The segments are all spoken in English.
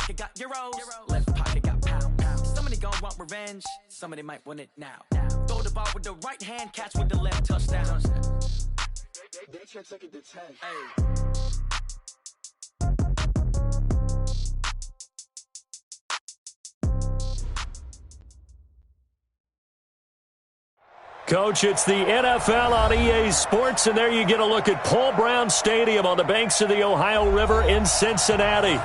pocket got euros, left pocket got pound. Somebody gon' want revenge, somebody might want it now. Throw the ball with the right hand, catch with the left, touchdown. They can't take it to 10. Hey. Coach, it's the NFL on EA Sports, and there you get a look at Paul Brown Stadium on the banks of the Ohio River in Cincinnati.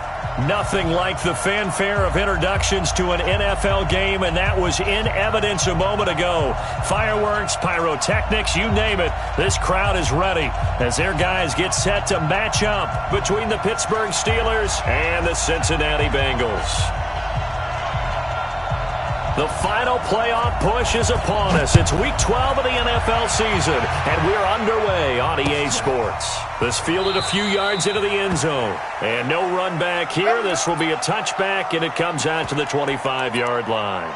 Nothing like the fanfare of introductions to an NFL game, and that was in evidence a moment ago. Fireworks, pyrotechnics, you name it. This crowd is ready as their guys get set to match up between the Pittsburgh Steelers and the Cincinnati Bengals. The final playoff push is upon us. It's Week 12 of the NFL season, and we're underway on EA Sports. This fielded a few yards into the end zone, and no run back here. This will be a touchback, and it comes out to the 25-yard line.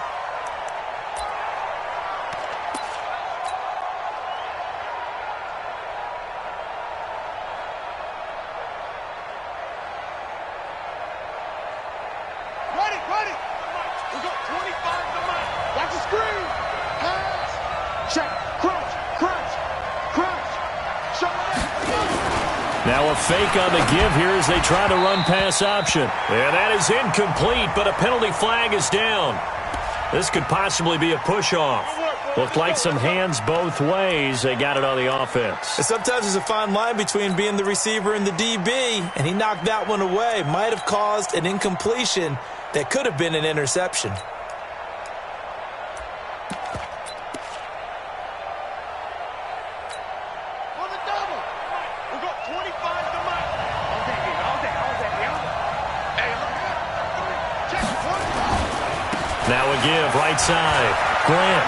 Now a fake on the give here as they try to run pass option. And that is incomplete, but a penalty flag is down. This could possibly be a push-off. Looked like some hands both ways. They got it on the offense. Sometimes there's a fine line between being the receiver and the DB, and he knocked that one away. Might have caused an incompletion that could have been an interception. Now a give, right side. Grant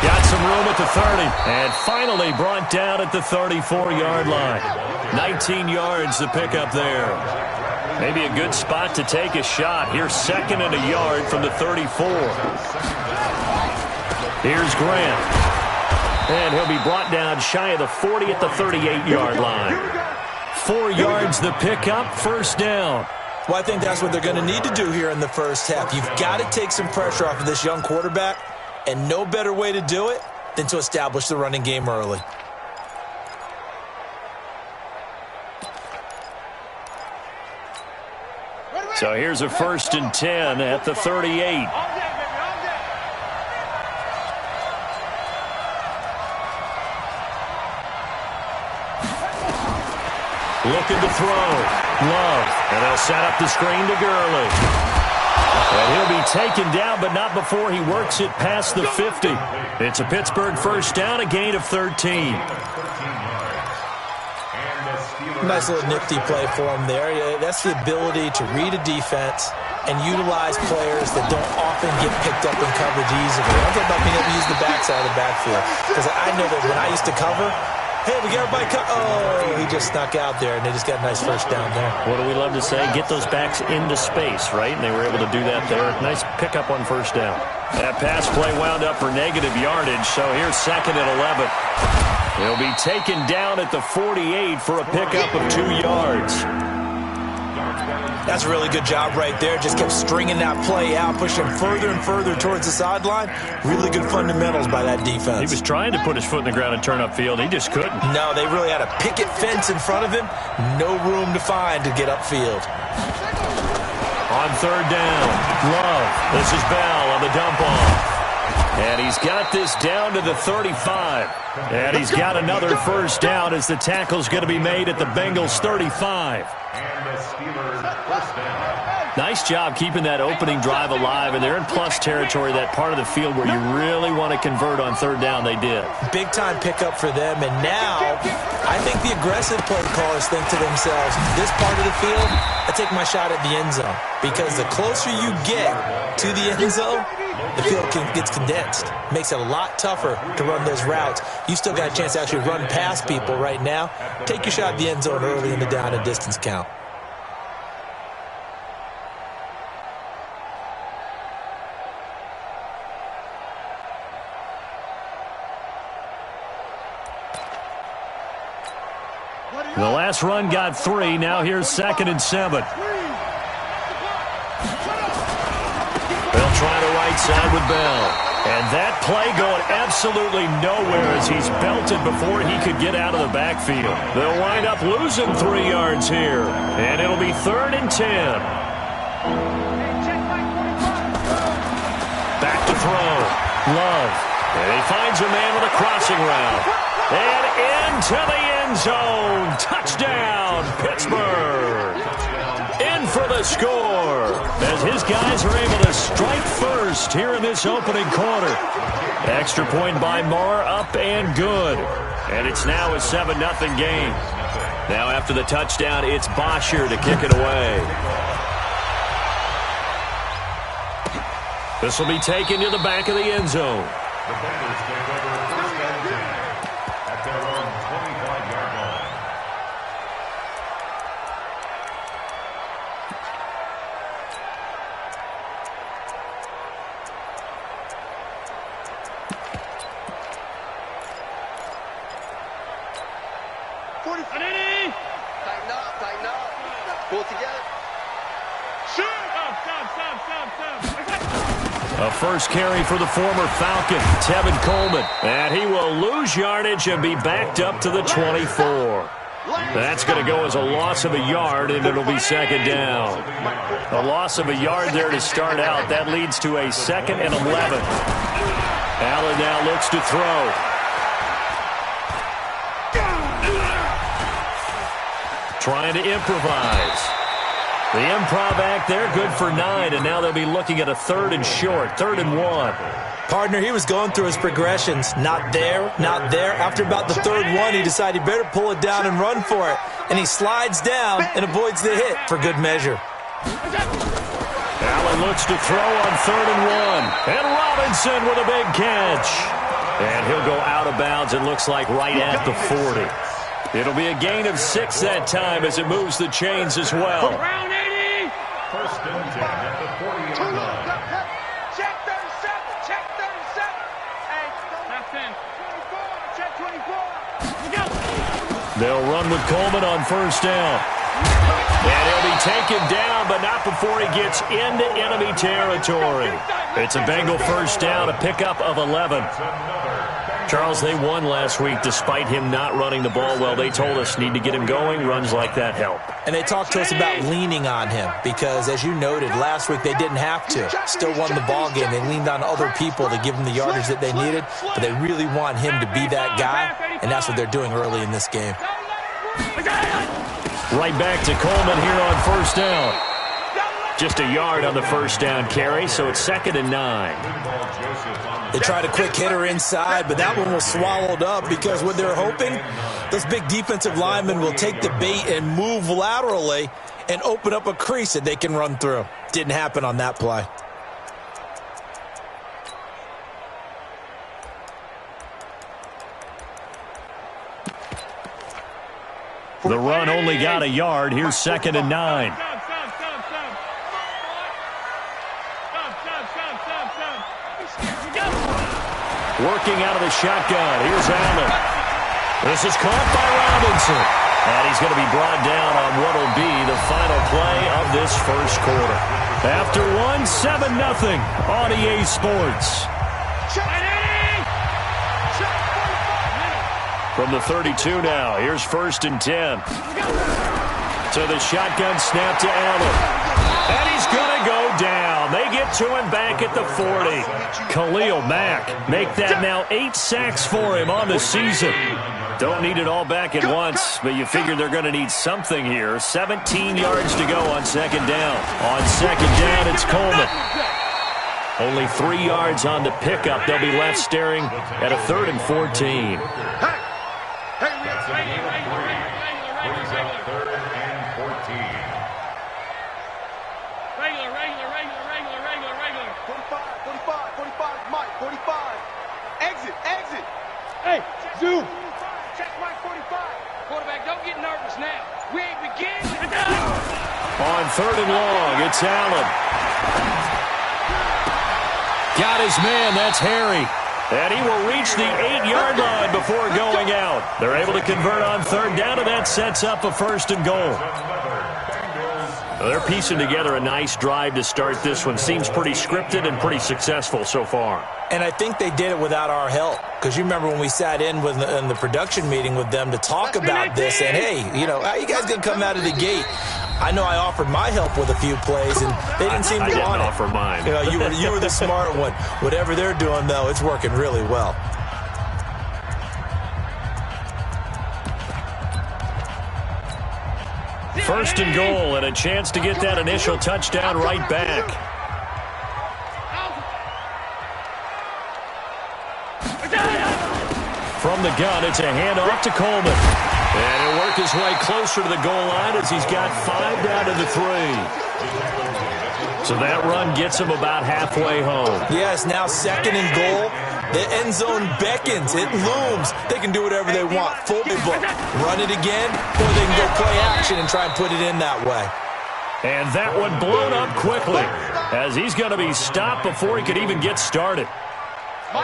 got some room at the 30. And finally brought down at the 34-yard line. 19 yards to pick up there. Maybe a good spot to take a shot. Here's second and a yard from the 34. Here's Grant. And he'll be brought down shy of the 40 at the 38-yard line. 4 yards the pickup, first down. Well, I think that's what they're going to need to do here in the first half. You've got to take some pressure off of this young quarterback, and no better way to do it than to establish the running game early. So here's a 1st and 10 at the 38. Looking to throw. Love. And they'll set up the screen to Gurley. And he'll be taken down, but not before he works it past the 50. It's a Pittsburgh first down, a gain of 13. Nice little nifty play for him there. That's the ability to read a defense and utilize players that don't often get picked up in coverage easily. I'm talking about being able to use the backside of the backfield. Because I know that when I used to cover, hey, we got everybody oh, he just snuck out there, and they just got a nice first down there. What do we love to say? Get those backs into space, right? And they were able to do that there. Nice pickup on first down. That pass play wound up for negative yardage, so here's second and 11. He'll be taken down at the 48 for a pickup of 2 yards. That's a really good job right there. Just kept stringing that play out, pushing further and further towards the sideline. Really good fundamentals by that defense. He was trying to put his foot in the ground and turn upfield. He just couldn't. No, they really had a picket fence in front of him. No room to find to get upfield. On third down, Love. This is Bell on the dump off. And he's got this down to the 35. And he's got another first down as the tackle's going to be made at the Bengals 35. And the Steelers first down. Nice job keeping that opening drive alive, and they're in plus territory, that part of the field where you really want to convert on third down. They did. Big-time pickup for them, and now I think the aggressive play callers think to themselves, this part of the field, I take my shot at the end zone, because the closer you get to the end zone, the field gets condensed. Makes it a lot tougher to run those routes. You still got a chance to actually run past people right now. Take your shot at the end zone early in the down and distance count. The last run got 3. Now here's 2nd and 7. They'll try the right side with Bell. And that play going absolutely nowhere as he's belted before he could get out of the backfield. They'll wind up losing 3 yards here. And it'll be 3rd and 10. Back to throw. Love. And he finds a man with a crossing route. And into the end zone. Touchdown, Pittsburgh. In for the score as his guys are able to strike first here in this opening quarter. Extra point by Marr, up and good. And it's now a 7-0 game. Now after the touchdown, it's Bosher to kick it away. This will be taken to the back of the end zone. The Panthers take over 1st and 10 at their own 25-yard line. Tighten up. Pull it together. A first carry for the former Falcon, Tevin Coleman. And he will lose yardage and be backed up to the 24. That's going to go as a loss of a yard, and it'll be 2nd down. A loss of a yard there to start out. That leads to a 2nd and 11. Allen now looks to throw. Trying to improvise. The improv act there, good for 9, and now they'll be looking at a 3rd and short, 3rd and 1. Partner, he was going through his progressions. Not there, not there. After about the 3rd one, he decided he better pull it down and run for it. And he slides down and avoids the hit for good measure. Allen looks to throw on 3rd and 1. And Robinson with a big catch. And he'll go out of bounds, it looks like right at the 40. It'll be a gain of 6 that time as it moves the chains as well. 1st and 10 at the 40-yard line. Check 37. Check 37. Hey, check 24. They'll run with Coleman on 1st down. And he'll be taken down, but not before he gets into enemy territory. It's a Bengal 1st down, a pickup of 11. Charles, they won last week despite him not running the ball well. They told us need to get him going. Runs like that help. And they talked to us about leaning on him because, as you noted, last week they didn't have to. Still won the ball game. They leaned on other people to give them the yardage that they needed, but they really want him to be that guy, and that's what they're doing early in this game. Right back to Coleman here on 1st down. Just a yard on the 1st down carry, so it's 2nd and 9. They tried a quick hitter inside, but that one was swallowed up because what they're hoping, those big defensive linemen will take the bait and move laterally and open up a crease that they can run through. Didn't happen on that play. The run only got a yard. Here's 2nd and 9. Working out of the shotgun. Here's Allen. This is caught by Robinson. And he's going to be brought down on what will be the final play of this 1st quarter. After 7-0 on EA Sports. From the 32 now, here's 1st and 10. To the shotgun snap to Allen. And he's going to go down. They get to him back at the 40. Khalil Mack make that now 8 sacks for him on the season. Don't need it all back at once, but you figure they're going to need something here. 17 yards to go on 2nd down. On 2nd down, it's Coleman. Only 3 yards on the pickup. They'll be left staring at a 3rd and 14. That's a gain of 3. Brings up 3rd and 14. Regular. 45, Mike, 45. Exit. Hey, zoom. Check Mike 45. Quarterback, don't get nervous now. We ain't beginning. On 3rd and long, it's Allen. Got his man, that's Harry. And he will reach the 8-yard line before going out. They're able to convert on 3rd down, and that sets up a 1st and goal. Well, they're piecing together a nice drive to start this one. Seems pretty scripted and pretty successful so far. And I think they did it without our help. Because you remember when we sat in the production meeting with them to talk about this, and hey, how you guys going to come out of the gate? I know I offered my help with a few plays, and they didn't seem to want it. I didn't offer mine. You were the smart one. Whatever they're doing, though, it's working really well. First and goal, and a chance to get that initial touchdown right back. From the gun, it's a handoff to Coleman. And he'll work his way closer to the goal line as he's got 5 down to the 3. So that run gets him about halfway home. Yes, now second and goal. The end zone beckons. It looms. They can do whatever they want. Full book. Run it again, or they can go play action and try and put it in that way. And that one blown up quickly as he's going to be stopped before he could even get started.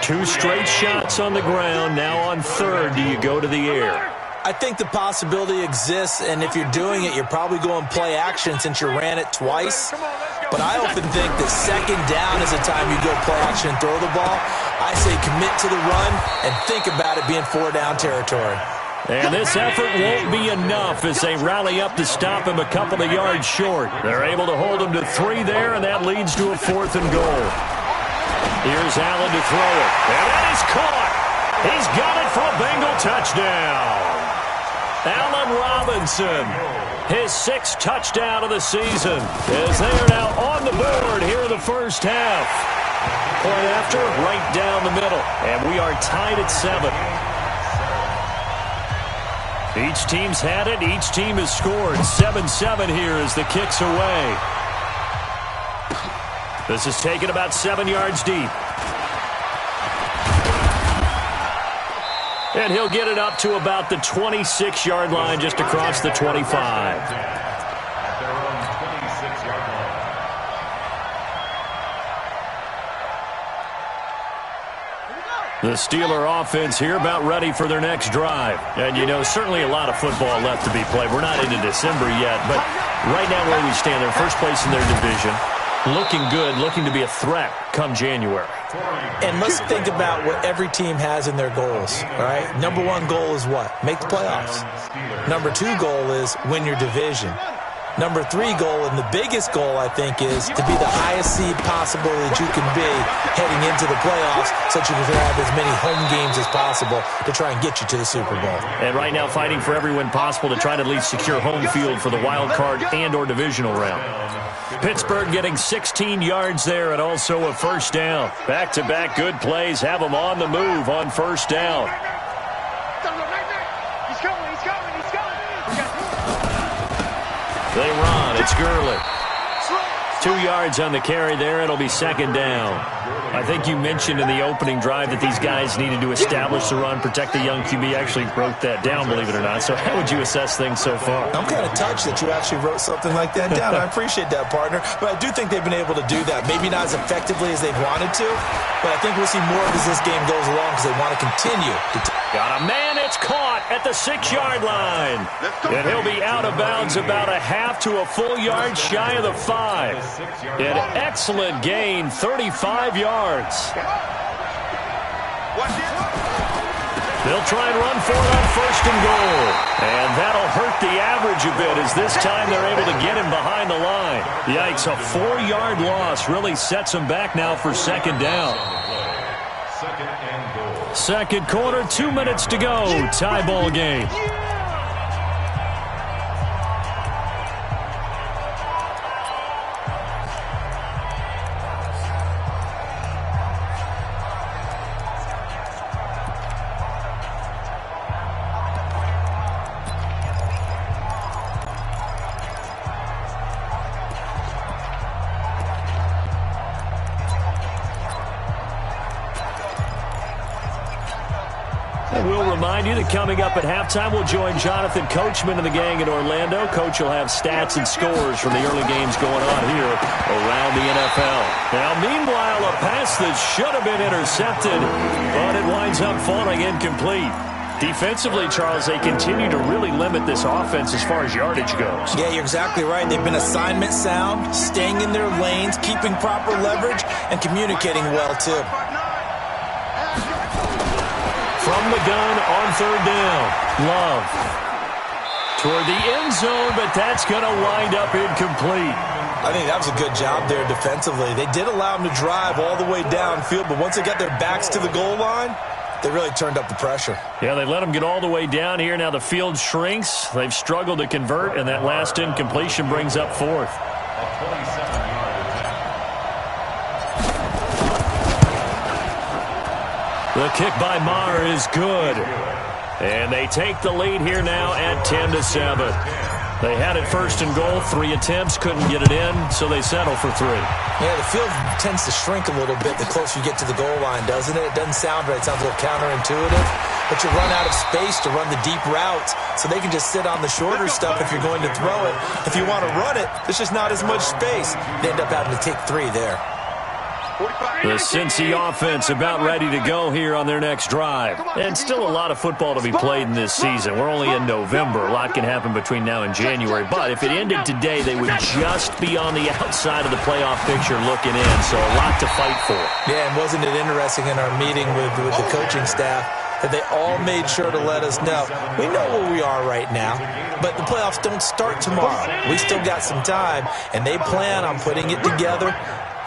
2 straight shots on the ground. Now on third, do you go to the air? I think the possibility exists, and if you're doing it, you're probably going play action since you ran it twice. But I often think that second down is a time you go play action and throw the ball. I say commit to the run and think about it being 4-down territory. And this effort won't be enough as they rally up to stop him a couple of yards short. They're able to hold him to 3 there, and that leads to a 4th and goal. Here's Allen to throw it. And that is caught. He's got it for a Bengal touchdown. Allen Robinson, his 6th touchdown of the season, as they are now on the board here in the first half. Point after, right down the middle. And we are tied at 7. Each team's had it. Each team has scored. 7-7 here as the kick's away. This is taken about 7 yards deep. And he'll get it up to about the 26-yard line, just across the 25. At their own 26-yard line. The Steeler offense here about ready for their next drive. And, certainly a lot of football left to be played. We're not into December yet, but right now where we stand, they're first place in their division. Looking good, looking to be a threat come January. And let's think about what every team has in their goals, all right? Number 1 goal is what? Make the playoffs. Number 2 goal is win your division. Number 3 goal, and the biggest goal, I think, is to be the highest seed possible that you can be heading into the playoffs so that you can have as many home games as possible to try and get you to the Super Bowl. And right now fighting for every win possible to try to at least secure home field for the wild card and or divisional round. Pittsburgh getting 16 yards there and also a first down. Back-to-back good plays have them on the move on first down. They run. It's Gurley. 2 yards on the carry there. It'll be second down. I think you mentioned in the opening drive that these guys needed to establish the run, protect the young QB. Actually wrote that down, believe it or not. So how would you assess things so far? I'm kind of touched that you actually wrote something like that down. I appreciate that, partner. But I do think they've been able to do that. Maybe not as effectively as they've wanted to, but I think we'll see more as this game goes along because they want to continue to got a man. It's caught at the 6-yard line. And he'll be out of bounds about a half to a full yard shy of the 5. An excellent gain, 35 yards. They'll try and run for it on first and goal. And that'll hurt the average a bit as this time they're able to get him behind the line. Yikes, a 4-yard loss really sets them back now for second down. Second quarter, 2 minutes to go. Tie ball game. We'll remind you that coming up at halftime, we'll join Jonathan Coachman and the gang in Orlando. Coach will have stats and scores from the early games going on here around the NFL. Now, meanwhile, a pass that should have been intercepted, but it winds up falling incomplete. Defensively, Charles, they continue to really limit this offense as far as yardage goes. Yeah, you're exactly right. They've been assignment sound, staying in their lanes, keeping proper leverage, and communicating well, too. From the gun on third down, Love. Toward the end zone, but that's going to wind up incomplete. I think that was a good job there defensively. They did allow them to drive all the way downfield, but once they got their backs to the goal line, they really turned up the pressure. Yeah, they let them get all the way down here. Now the field shrinks. They've struggled to convert, and that last incompletion brings up fourth. The kick by Maher is good. And they take the lead here now at 10-7. They had it first and goal, 3 attempts, couldn't get it in, so they settle for 3. Yeah, the field tends to shrink a little bit the closer you get to the goal line, doesn't it? It doesn't sound right. It sounds a little counterintuitive. But you run out of space to run the deep routes, so they can just sit on the shorter stuff if you're going to throw it. If you want to run it, there's just not as much space. They end up having to take 3 there. The Cincy offense about ready to go here on their next drive. And still a lot of football to be played in this season. We're only in November. A lot can happen between now and January. But if it ended today, they would just be on the outside of the playoff picture looking in. So a lot to fight for. Yeah, and wasn't it interesting in our meeting with the coaching staff that they all made sure to let us know. We know where we are right now, but the playoffs don't start tomorrow. We still got some time, and they plan on putting it together,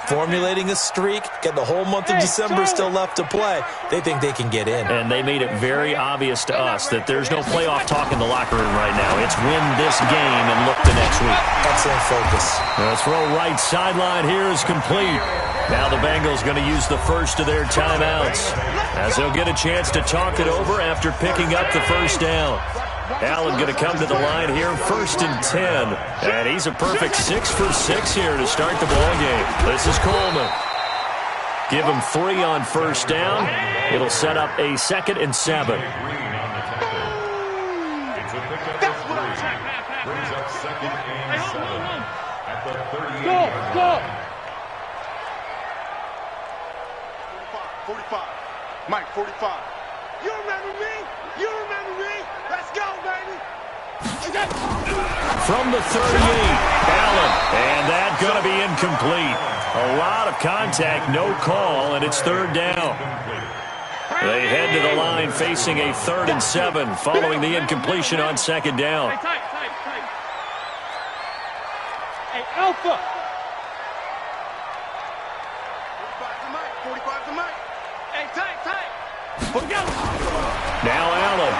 formulating a streak, get the whole month of December still left to play. They think they can get in. And they made it very obvious to us that there's no playoff talk in the locker room right now. It's win this game and look to next week. Excellent focus. The throw right sideline here is complete. Now the Bengals going to use the first of their timeouts as they'll get a chance to talk it over after picking up the first down. Allen going to come to the line here, 1st and 10. And he's a perfect 6 for 6 here to start the ball game. This is Coleman. Give him 3 on first down. It'll set up a 2nd and 7. Brings up 2nd and 7 at the 38. Go! 45. Mike, 45. You remember me? You remember me? Let's go, baby. From the 38, Allen. And that going to be incomplete. A lot of contact, no call, and it's 3rd down. They head to the line facing a 3rd and 7 following the incompletion on 2nd down. Hey, Alpha! 45 to Mike. 45 to Mike. Hey, tight. Now Allen.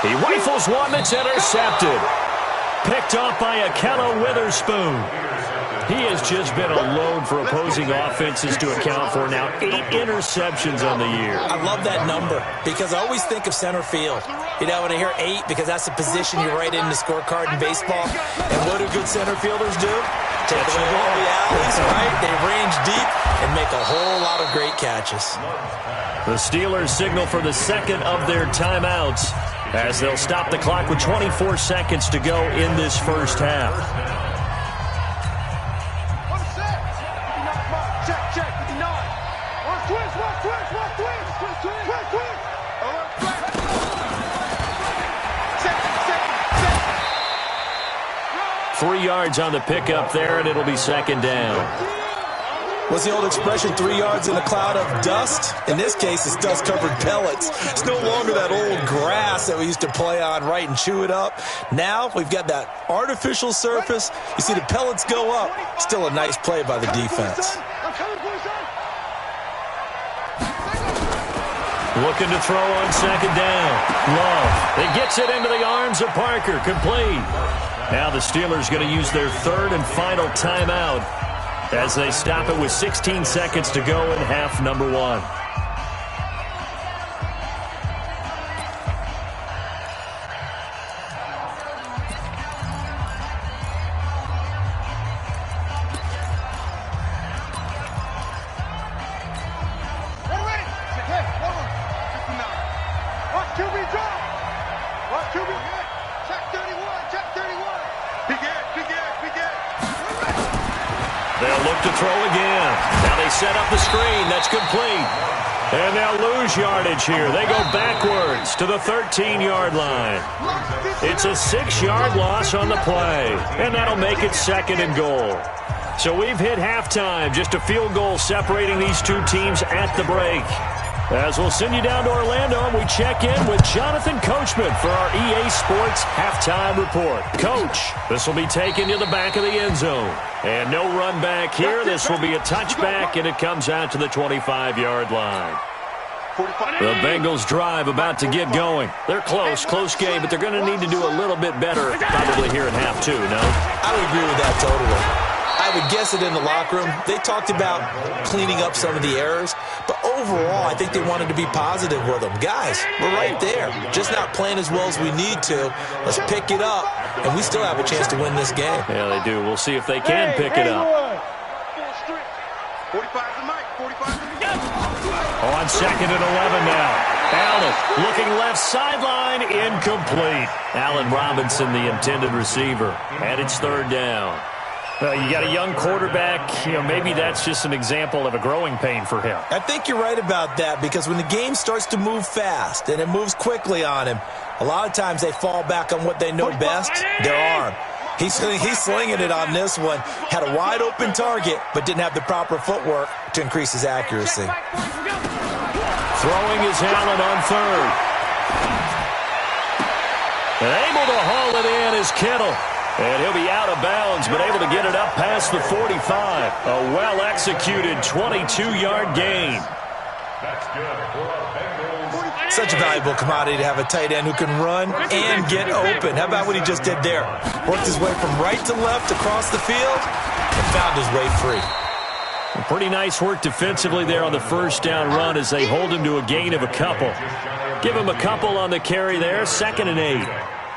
He rifles one that's intercepted. Picked off by Akello Witherspoon. He has just been a load for opposing offenses to account for now. 8 interceptions on the year. I love that number because I always think of center field. You know, when I hear 8, because that's the position you write in the scorecard in baseball. And what do good center fielders do? Take away all the alleys, right? They range deep and make a whole lot of great catches. The Steelers signal for the 2nd of their timeouts as they'll stop the clock with 24 seconds to go in this first half. Check. 59. Watch twist. 3 yards on the pickup there, and it'll be 2nd down. What's the old expression, 3 yards in a cloud of dust? In this case, it's dust-covered pellets. It's no longer that old grass that we used to play on, right, and chew it up. Now we've got that artificial surface. You see the pellets go up. Still a nice play by the defense. Looking to throw on 2nd down. Love. It gets it into the arms of Parker. Complete. Now the Steelers going to use their 3rd and final timeout as they stop it with 16 seconds to go in half number 1. They'll look to throw again. Now they set up the screen. That's complete. And they'll lose yardage here. They go backwards to the 13-yard line. It's a 6-yard loss on the play, and that'll make it 2nd and goal. So we've hit halftime, just a field goal separating these two teams at the break. As we'll send you down to Orlando, and we check in with Jonathan Coachman for our EA Sports Halftime Report. Coach, this will be taken to the back of the end zone. And no run back here. This will be a touchback, and it comes out to the 25-yard line. The Bengals drive about to get going. They're close game, but they're going to need to do a little bit better probably here at half two, no? I would agree with that totally. I would guess it in the locker room. They talked about cleaning up some of the errors, but overall, I think they wanted to be positive with them. Guys, we're right there. Just not playing as well as we need to. Let's pick it up, and we still have a chance to win this game. Yeah, they do. We'll see if they can pick it up. 45 to Mike. 45 to On 2nd and 11 now. Allen looking left sideline, incomplete. Allen Robinson, the intended receiver, and it's 3rd down. You got a young quarterback. Maybe that's just an example of a growing pain for him. I think you're right about that, because when the game starts to move fast and it moves quickly on him, a lot of times they fall back on what they know best, their arm. He's slinging it on this one. Had a wide open target, but didn't have the proper footwork to increase his accuracy. Throwing is Allen on 3rd. And able to haul it in is Kittle. And he'll be out of bounds, but able to get it up past the 45. A well-executed 22-yard gain. Such a valuable commodity to have a tight end who can run and get open. How about what he just did there? Worked his way from right to left across the field and found his way free. Pretty nice work defensively there on the 1st down run as they hold him to a gain of a couple. Give him a couple on the carry there, 2nd and 8.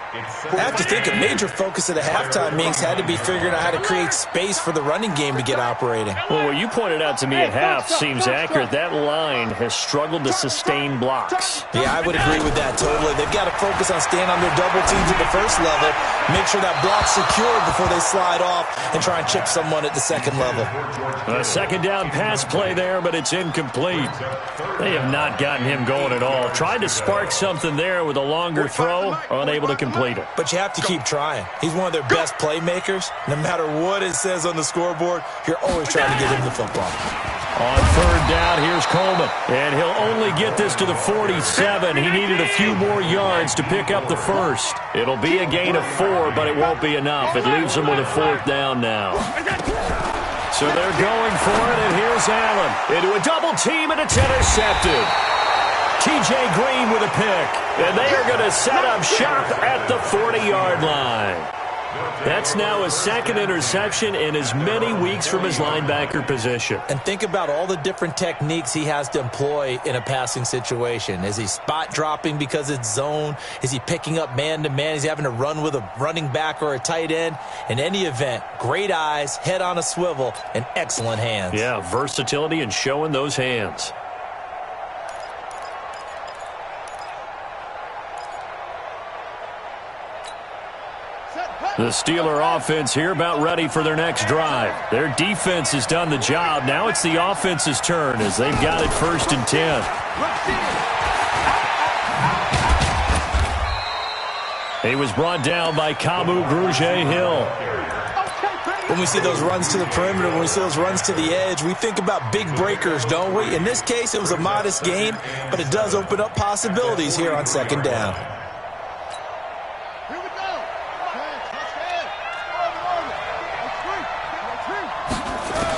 I have to think a major focus of the halftime meetings had to be figuring out how to create space for the running game to get operating. Well, what you pointed out to me at half seems accurate. That line has struggled to sustain blocks. Yeah, I would agree with that totally. They've got to focus on staying on their double teams at the 1st level, make sure that block's secured before they slide off and try and chip someone at the 2nd level. A 2nd down pass play there, but it's incomplete. They have not gotten him going at all. Tried to spark something there with a longer throw, unable to complete it. But you have to keep trying. He's one of their best playmakers. No matter what it says on the scoreboard, you're always trying to get him the football. On 3rd down, here's Coleman. And he'll only get this to the 47. He needed a few more yards to pick up the 1st. It'll be a gain of 4, but it won't be enough. It leaves him with a 4th down now. So they're going for it, and here's Allen. Into a double team, and it's intercepted. T.J. Green with a pick, and they are going to set up shop at the 40-yard line. That's now his 2nd interception in as many weeks from his linebacker position. And think about all the different techniques he has to employ in a passing situation. Is he spot dropping because it's zone? Is he picking up man-to-man? Is he having to run with a running back or a tight end? In any event, great eyes, head on a swivel, and excellent hands. Yeah, versatility and showing those hands. The Steeler offense here about ready for their next drive. Their defense has done the job. Now it's the offense's turn as they've got it 1st and 10. He was brought down by Kamu Grugier-Hill. When we see those runs to the perimeter, when we see those runs to the edge, we think about big breakers, don't we? In this case, it was a modest gain, but it does open up possibilities here on 2nd down.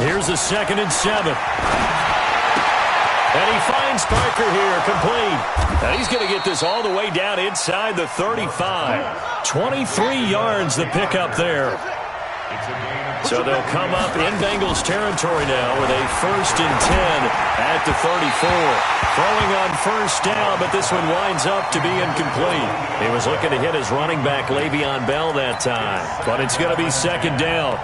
Here's a 2nd and 7. And he finds Parker here, complete. And he's going to get this all the way down inside the 35. 23 yards the pickup there. So they'll come up in Bengals territory now with a 1st and 10 at the 34. Throwing on 1st down, but this one winds up to be incomplete. He was looking to hit his running back, Le'Veon Bell, that time. But it's going to be 2nd down.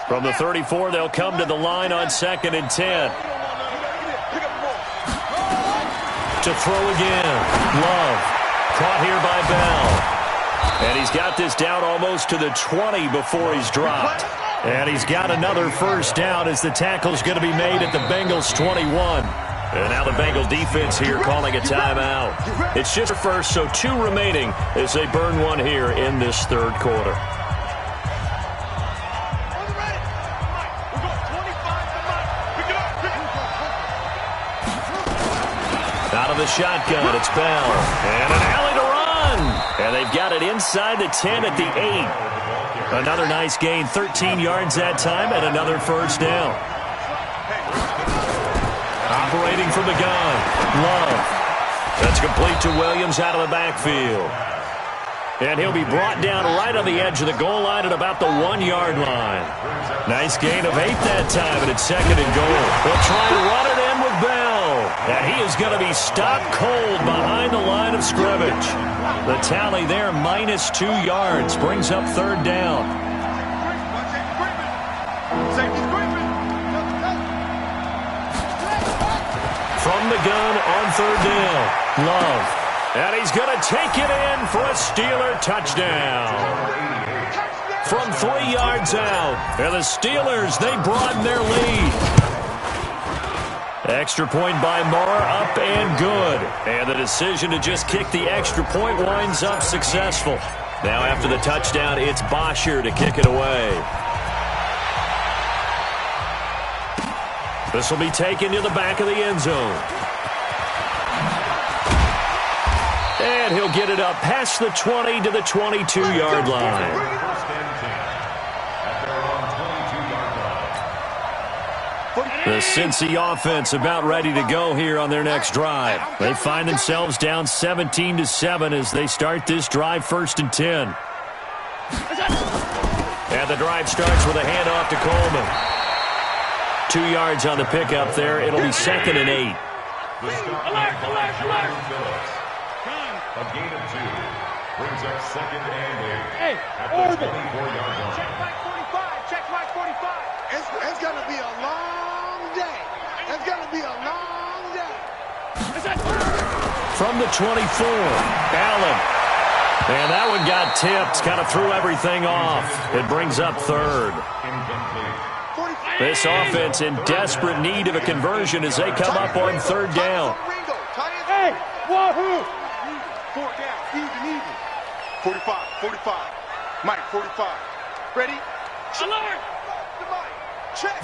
From the 34, they'll come to the line on 2nd and 10. To throw again. Love. Caught here by Bell. And he's got this down almost to the 20 before he's dropped. And he's got another first down as the tackle's going to be made at the Bengals 21. And now the Bengal defense here calling a timeout. It's just a first, so 2 remaining as they burn one here in this third quarter. Out of the shotgun, it's Bell. And an alley to run. And they've got it inside the 10 at the 8. Another nice gain, 13 yards that time, and another first down. Operating from the gun, Love. That's complete to Williams out of the backfield. And he'll be brought down right on the edge of the goal line at about the 1-yard line. Nice gain of 8 that time, and it's 2nd and goal. They'll try to run it in with Bell. And he is going to be stopped cold behind the line of scrimmage. The tally there, -2 yards, brings up 3rd down. From the gun on 3rd down, Love. And he's going to take it in for a Steeler touchdown. From 3 yards out, and the Steelers, they broaden their lead. Extra point by Moore, up and good. And the decision to just kick the extra point winds up successful. Now after the touchdown, it's Bosher to kick it away. This will be taken to the back of the end zone. And he'll get it up past the 20 to the 22-yard line. The Cincy offense about ready to go here on their next drive. They find themselves down 17-7 as they start this drive 1st and 10. And the drive starts with a handoff to Coleman. 2 yards on the pickup there. It'll be 2nd and 8. A gain of 2 brings up 2nd and 8. Hey, at the 24-yard line. Check Mike 45. Check Mike 45. It's going to be a long day. It's going to be a long day. From the 24, Allen. And that one got tipped. Kind of threw everything off. It brings up 3rd. Incomplete. This offense in desperate need of a conversion as they come up on 3rd down. Hey, wahoo! 4 down, even. 45, 45. Mike, 45. Ready? Alert! Check.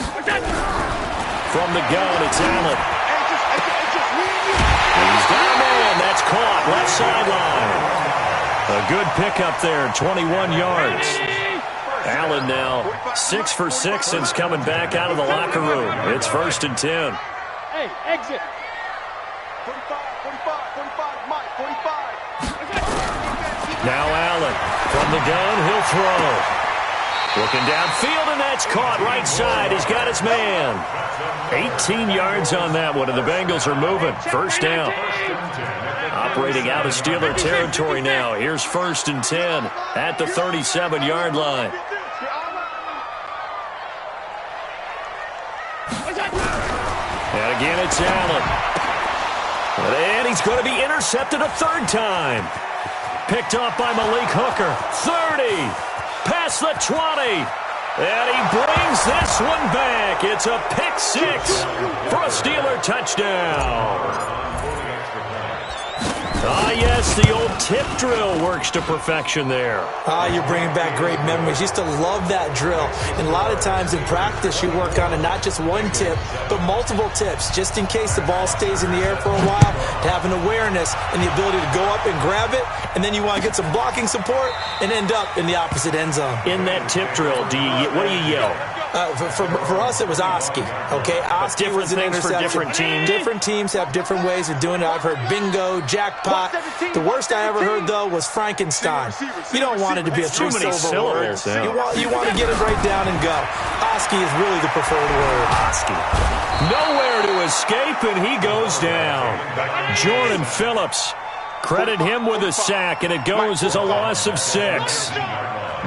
From the gun, it's Allen. It's just me and you. He's got a man. That's caught. Left sideline. A good pickup there, 21 yards. Allen now 6 for 6 since coming back out of the locker room. It's 1st and 10. Hey, exit. 45, 45, Mike, 45. Now Allen from the gun, he'll throw. Looking downfield, and that's caught right side. He's got his man. 18 yards on that one, and the Bengals are moving. 1st down. Operating out of Steeler territory now. Here's 1st and 10 at the 37-yard line. And again, it's Allen. And he's going to be intercepted a 3rd time. Picked off by Malik Hooker. 30. Past the 20. And he brings this one back. It's a pick 6 for a Steeler touchdown. Ah, yes, the old tip drill works to perfection there. You're bringing back great memories. Used to love that drill. And a lot of times in practice, you work on it, not just one tip, but multiple tips, just in case the ball stays in the air for a while, to have an awareness and the ability to go up and grab it, and then you want to get some blocking support and end up in the opposite end zone. In that tip drill, what do you yell? For us, it was Oski. Okay, Oski was an things for interception. different teams. Different teams have different ways of doing it. I've heard bingo, jackpot. The worst I ever heard, though, was Frankenstein. You don't want it to be a Too many syllables. You want to get it right down and go. Oski is really the preferred word. Oski. Nowhere to escape, and he goes down. Jordan Phillips. Credit him with a sack, and it goes as a loss of 6.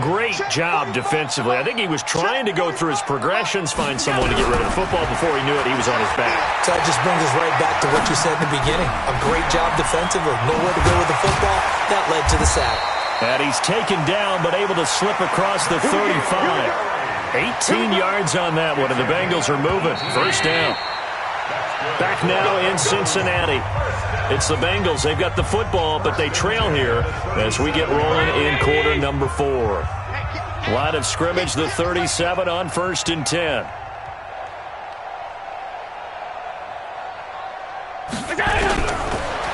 Great job defensively. I think he was trying to go through his progressions, find someone to get rid of the football. Before he knew it, he was on his back. So that just brings us right back to what you said in the beginning. A great job defensively. Nowhere to go with the football. That led to the sack. And he's taken down but able to slip across the 35. 18 yards on that one, and the Bengals are moving. First down. Back now in Cincinnati. It's the Bengals. They've got the football, but they trail here as we get rolling in quarter number 4. Line of scrimmage, the 37 on 1st and 10.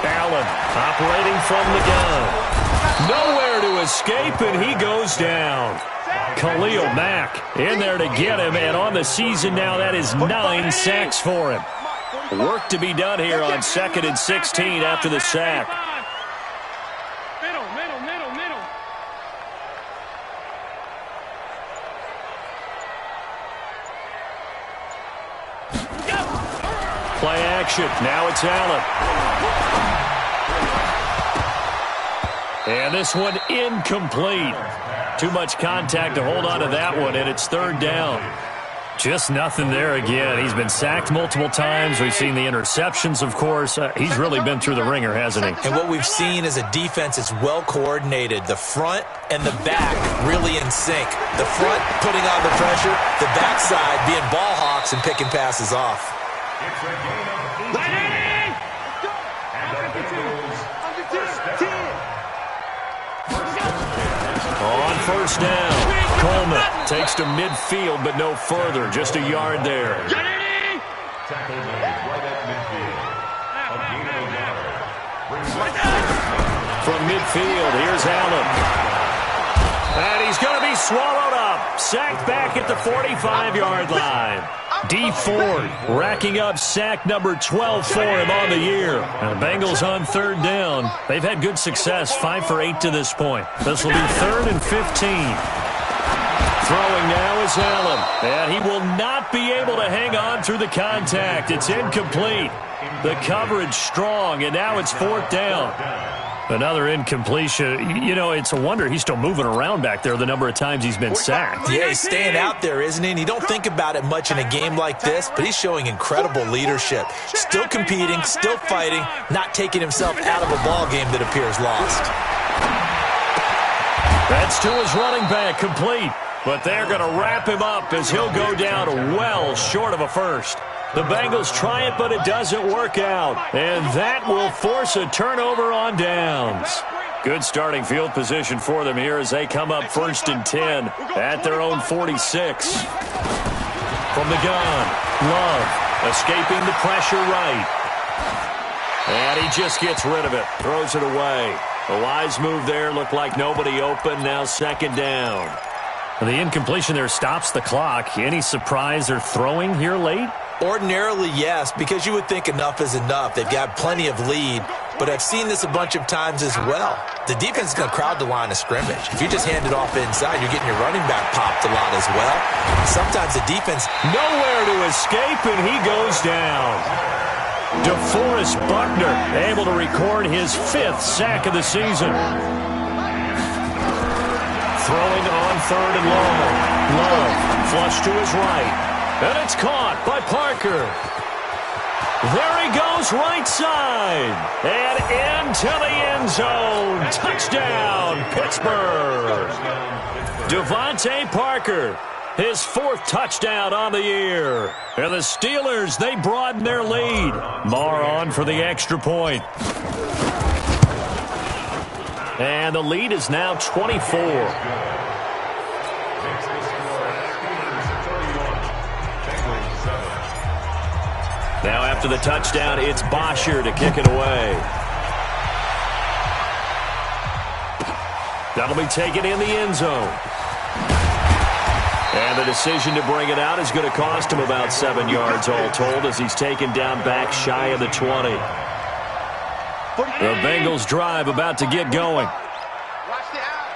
Allen operating from the gun. Nowhere to escape, and he goes down. Khalil Mack in there to get him, and on the season now, that is 9 sacks for him. Work to be done here on 2nd and 16 after the sack. Middle. Play action. Now it's Allen. And this one incomplete. Too much contact to hold on to that one, and it's 3rd down. Just nothing there again. He's been sacked multiple times. We've seen the interceptions, of course. He's really been through the ringer, hasn't he? And what we've seen is a defense that's well coordinated. The front and the back really in sync. The front putting on the pressure, the backside being ball hawks and picking passes off. It's a gain of 18. On 1st down, Coleman takes to midfield, but no further. Just a yard there. Tackle made right at midfield. A gain of a yard. Brings up From midfield, here's Allen. And he's going to be swallowed up. Sacked back at the 45-yard line. D. Ford racking up sack number 12 for him on the year. And the Bengals on 3rd down. They've had good success, 5 for 8 to this point. This will be 3rd and 15. Throwing now is Allen. And he will not be able to hang on through the contact. It's incomplete. The coverage strong, and now it's 4th down. Another incompletion. You know, it's a wonder he's still moving around back there the number of times he's been sacked. Yeah, he's staying out there, isn't he? And you don't think about it much in a game like this, but he's showing incredible leadership. Still competing, still fighting, not taking himself out of a ball game that appears lost. That's to his running back, complete. But they're going to wrap him up as he'll go down well short of a first. The Bengals try it, but it doesn't work out. And that will force a turnover on downs. Good starting field position for them here as they come up 1st and 10 at their own 46. From the gun, Love escaping the pressure right. And he just gets rid of it, throws it away. A wise move there, looked like nobody open, now 2nd down. The incompletion there stops the clock. Any surprise they're throwing here late? Ordinarily, yes, because you would think enough is enough. They've got plenty of lead, but I've seen this a bunch of times as well. The defense is going to crowd the line of scrimmage. If you just hand it off inside, you're getting your running back popped a lot as well. Sometimes the defense... Nowhere to escape, and he goes down. DeForest Buckner able to record his 5th sack of the season. Throwing on 3rd and long. Love, flush to his right. And it's caught by Parker. There he goes right side. And into the end zone. Touchdown, Pittsburgh. Devontae Parker, his 4th touchdown on the year. And the Steelers, they broaden their lead. Marr on for the extra point. And the lead is now 24. Now after the touchdown, it's Bosher to kick it away. That'll be taken in the end zone. And the decision to bring it out is going to cost him about 7 yards all told as he's taken down back shy of the 20. The Bengals drive about to get going. Watch the out.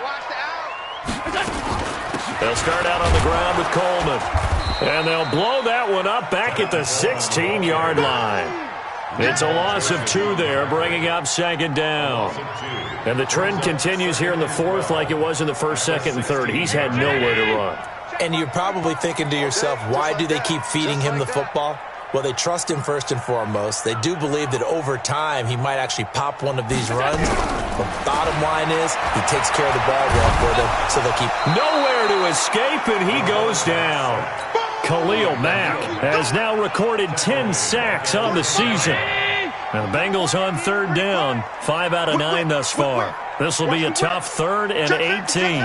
They'll start out on the ground with Coleman. And they'll blow that one up back at the 16-yard line. It's a loss of 2 there, bringing up 2nd down. And the trend continues here in the 4th like it was in the 1st, 2nd, and 3rd. He's had nowhere to run. And you're probably thinking to yourself, why do they keep feeding him the football? Well, they trust him first and foremost. They do believe that over time he might actually pop one of these runs. But bottom line is he takes care of the ball well for them, so they'll keep nowhere to escape, and he goes down. Khalil Mack has now recorded 10 sacks on the season. Now the Bengals on third down, 5 out of 9 thus far. This will be a tough 3rd and 18.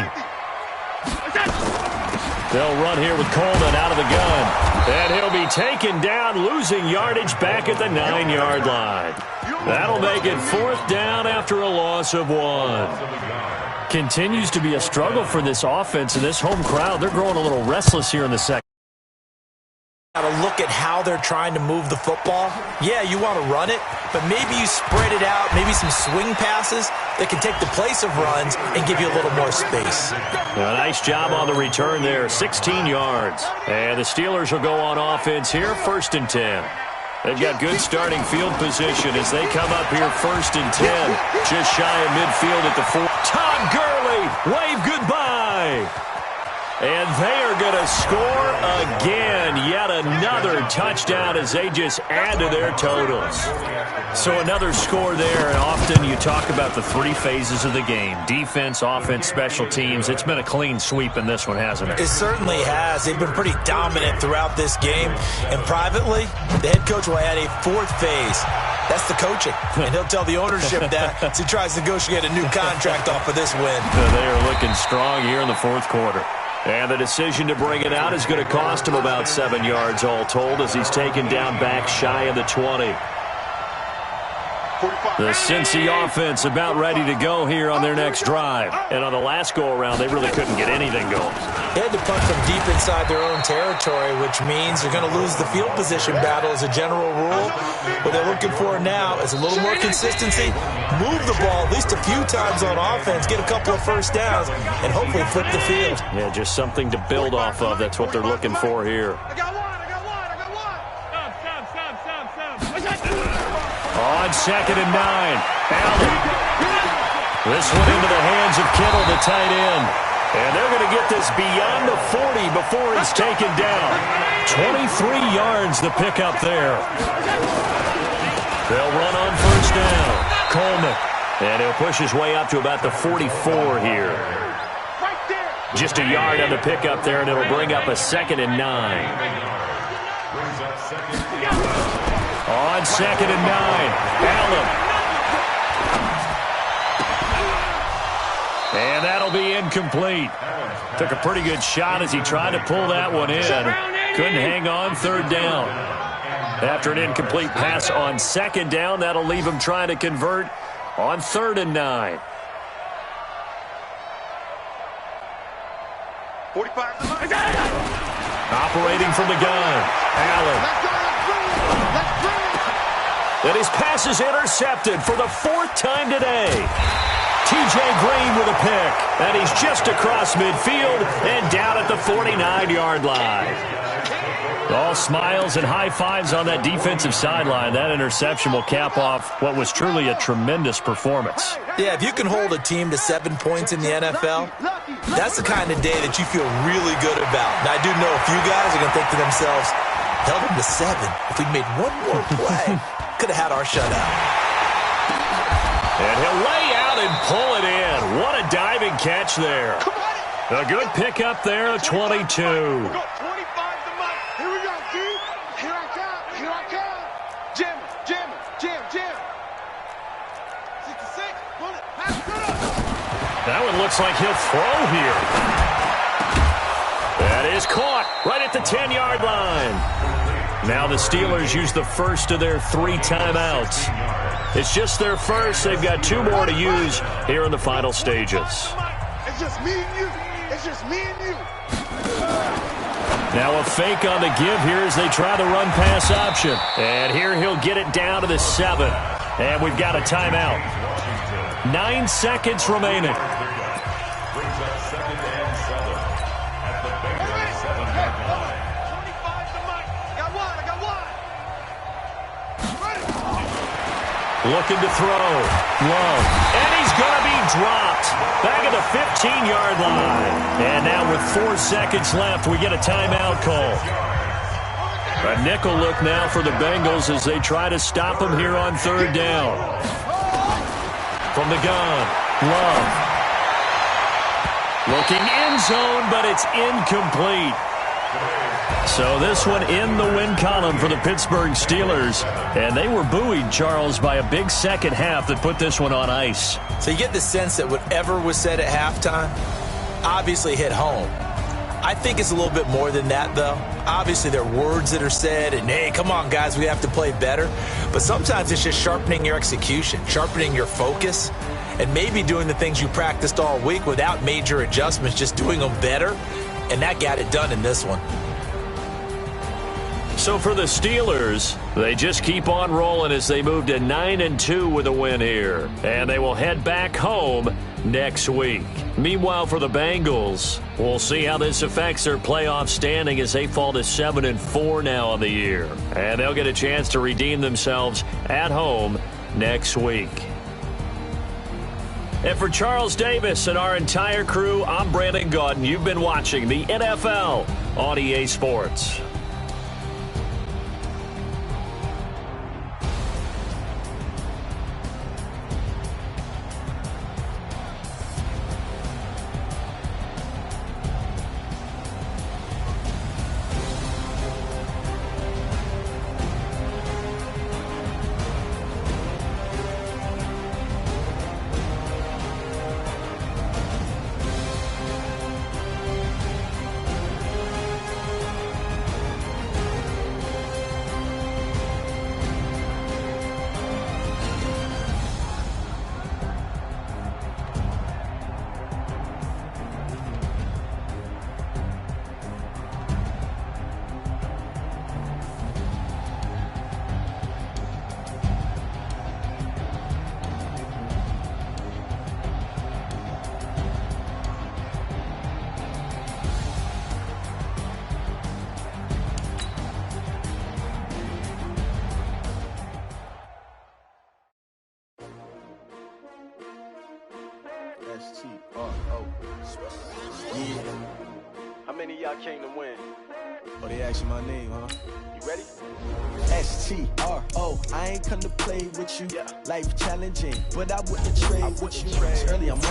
They'll run here with Coleman out of the gun. And he'll be taken down, losing yardage back at the 9-yard line. That'll make it 4th down after a loss of 1. Continues to be a struggle for this offense and this home crowd. They're growing a little restless here in the second. Got to look at how they're trying to move the football. Yeah, you want to run it, but maybe you spread it out, maybe some swing passes that can take the place of runs and give you a little more space. A nice job on the return there, 16 yards. And the Steelers will go on offense here, 1st and 10. They've got good starting field position as they come up here 1st and 10. Just shy of midfield at the 4. Todd Gurley, wave goodbye. And they are going to score again. Yet another touchdown as they just add to their totals. So another score there, and often you talk about the 3 phases of the game. Defense, offense, special teams. It's been a clean sweep in this one, hasn't it? It certainly has. They've been pretty dominant throughout this game. And privately, the head coach will add a 4th phase. That's the coaching. And he'll tell the ownership that as he tries to negotiate a new contract off of this win. They are looking strong here in the 4th quarter. And the decision to bring it out is going to cost him about 7 yards all told as he's taken down back shy of the 20. The Cincy offense about ready to go here on their next drive. And on the last go-around, they really couldn't get anything going. They had to punt from deep inside their own territory, which means they're going to lose the field position battle as a general rule. What they're looking for now is a little more consistency, move the ball at least a few times on offense, get a couple of first downs, and hopefully flip the field. Yeah, just something to build off of. That's what they're looking for here. On 2nd and 9, Allen. This one into the hands of Kittle, the tight end. And they're going to get this beyond the 40 before he's taken down. 23 yards the pickup there. They'll run on 1st down. Coleman. And he'll push his way up to about the 44 here. Just a yard on the pickup there, and it'll bring up a 2nd and 9. On 2nd and 9, Allen. And that'll be incomplete. Took a pretty good shot as he tried to pull that one in. Couldn't hang on 3rd down. After an incomplete pass on 2nd down, that'll leave him trying to convert on 3rd and 9. 45. Operating from the gun, Allen. And his pass is intercepted for the 4th time today. T.J. Green with a pick. And he's just across midfield and down at the 49-yard line. All smiles and high fives on that defensive sideline. That interception will cap off what was truly a tremendous performance. Yeah, if you can hold a team to 7 points in the NFL, that's the kind of day that you feel really good about. And I do know a few guys are going to think to themselves, held them to 7. If we'd made one more play, could have had our shutout. And he'll lay out and pull it in. What a diving catch there. A good pickup there, 22. That one looks like he'll throw here. That is caught right at the 10-yard line. Now the Steelers use the first of their 3 timeouts. It's just their first. They've got 2 more to use here in the final stages. It's just me and you. It's just me and you. Now a fake on the give here as they try the run-pass option. And here he'll get it down to the 7. And we've got a timeout. 9 seconds remaining. Looking to throw. Low. And he's going to be dropped. Back at the 15-yard line. And now with 4 seconds left, we get a timeout call. A nickel look now for the Bengals as they try to stop him here on third down. From the gun, Love. Looking end zone, but it's incomplete. So this one in the win column for the Pittsburgh Steelers. And they were buoyed, Charles, by a big second half that put this one on ice. So you get the sense that whatever was said at halftime obviously hit home. I think it's a little bit more than that, though. Obviously, there are words that are said, and, hey, come on, guys, we have to play better. But sometimes it's just sharpening your execution, sharpening your focus, and maybe doing the things you practiced all week without major adjustments, just doing them better. And that got it done in this one. So for the Steelers, they just keep on rolling as they move to 9-2 with a win here. And they will head back home next week. Meanwhile, for the Bengals, we'll see how this affects their playoff standing as they fall to 7-4 now on the year. And they'll get a chance to redeem themselves at home next week. And for Charles Davis and our entire crew, I'm Brandon Gaudin. You've been watching the NFL on EA Sports. Yeah. How many of y'all came to win? Oh, they asking my name, huh? You ready? STRO, I ain't come to play with you. Yeah. Life challenging, but I wouldn't trade with you. It's early, I'm on.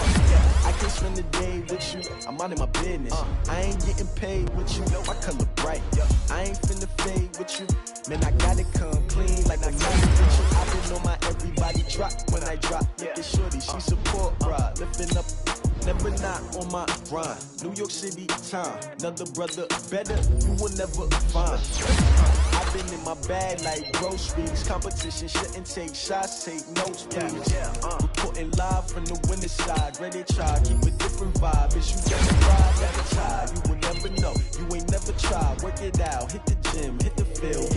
I can spend the day with you. I'm out of my business. I ain't getting paid with you. My color bright. I ain't finna fade with you. Man, I gotta come clean like I got it with you. I've been on my everybody drop when I drop. Look at shorty, she support rod. Lifting up. Never not on my grind. New York City time. Another brother better, you will never find. I've been in my bag like groceries. Competition shouldn't take shots, take notes, please. Reporting live from the winning side. Ready to try, keep a different vibe. As you never ride, never try. You will never know, you ain't never tried. Work it out, hit the gym, hit the field.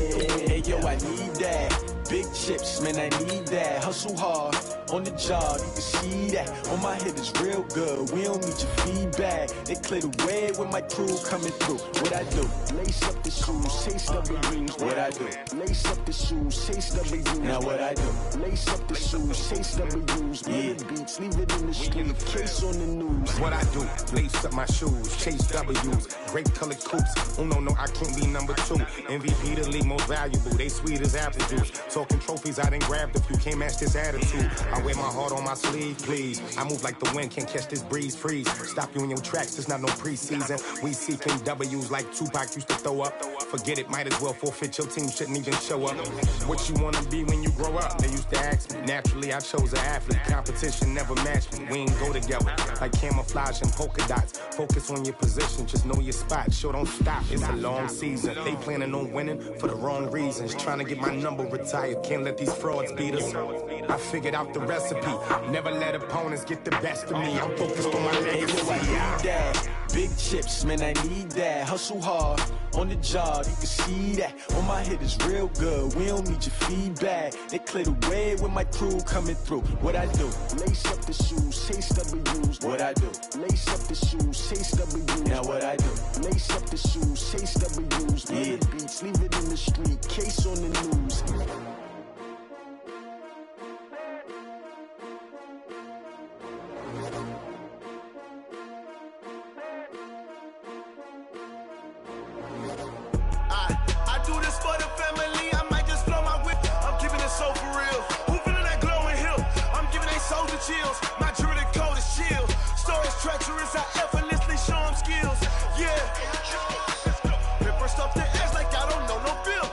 Hey yo, I need that. Big chips, man, I need that. Hustle hard, on the job, you can see that. On my head is real good, we don't need your feedback. They clear the way with my crew coming through. What I do? Lace up the shoes, chase W's. What I do? Lace up the shoes, chase W's. Now what I do? Lace up the shoes, chase W's. Yeah, beats, leave it in the street, case on the news. What I do? Lace up my shoes, chase W's. Great colored coops. Oh no, I can't be number 2. MVP the league most valuable. They sweet as apple juice. Talking trophies, I done grabbed a few. Can't match this attitude. I wear my heart on my sleeve, please. I move like the wind, can't catch this breeze, freeze. Stop you in your tracks, it's not no preseason. We seeking W's like Tupac used to throw up. Forget it, might as well forfeit. Your team shouldn't even show up. What you wanna be when you grow up? They used to ask me. Naturally, I chose an athlete. Competition never matched me. We ain't go together like camouflage and polka dots. Focus on your position, just know your spot. Sure, don't stop. It's a long season. They planning on winning for the wrong reasons. Trying to get my number retired. Can't let these frauds beat us. I figured out the recipe. Never let opponents get the best of me. I'm focused on my legacy. I need that. Big chips, man, I need that. Hustle hard, on the job, you can see that. On my head is real good, we don't need your feedback. They clear the way with my crew coming through. What I do? Lace up the shoes, chase W's. What I do? Lace up the shoes, chase W's. Now what I do? Lace up the shoes, chase W's. Yeah, beats, leave it in the street, case on the news. I do this for chills. My jewelry coat is chill. Stories treacherous, I effortlessly show them skills. Yeah. Paper stuff the edge like I don't know no bill.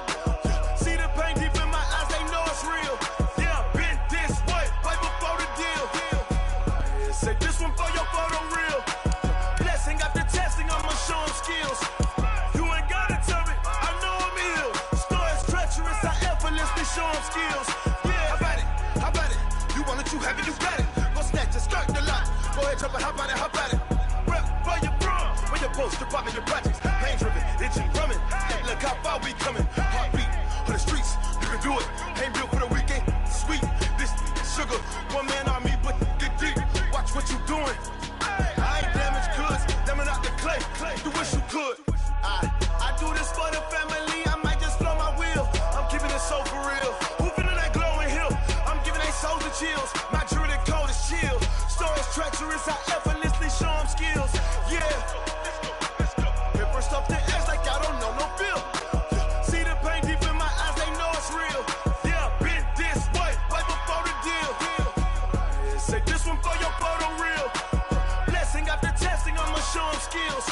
See the pain deep in my eyes, they know it's real. Yeah, been this way, way before the deal. Say this one for your photo real. Blessing after testing, I'ma show them skills. You ain't gotta tell me, I know I'm ill. Stories treacherous, I effortlessly show them skills. Yeah, how about it? You want it, you have it, you got it. Go snatch it, skirt the lot. Go ahead, jump it, how about it? Rep for your bro, for your post, department, your projects. Pain driven, itching, drumming. Look how far we coming. Heartbeat for the streets, you can do it. Ain't built for the weekend, sweet. This sugar, one man army, but get deep. Watch what you doing. I ain't damaged goods, damn out the clay. You wish you could. I do this for the family. I might just blow my wheel. I'm keeping it so for real. Who feeling that glowing hill? I'm giving they souls the chills. My jewelry coat is chill. Stories treacherous, I effortlessly show them skills. Yeah. Paper stuff the edge like I don't know no bill. See the pain deep in my eyes, they know it's real. Yeah, been this way, way before the deal. Say this one for your photo real. Blessing after testing, I'ma show them skills.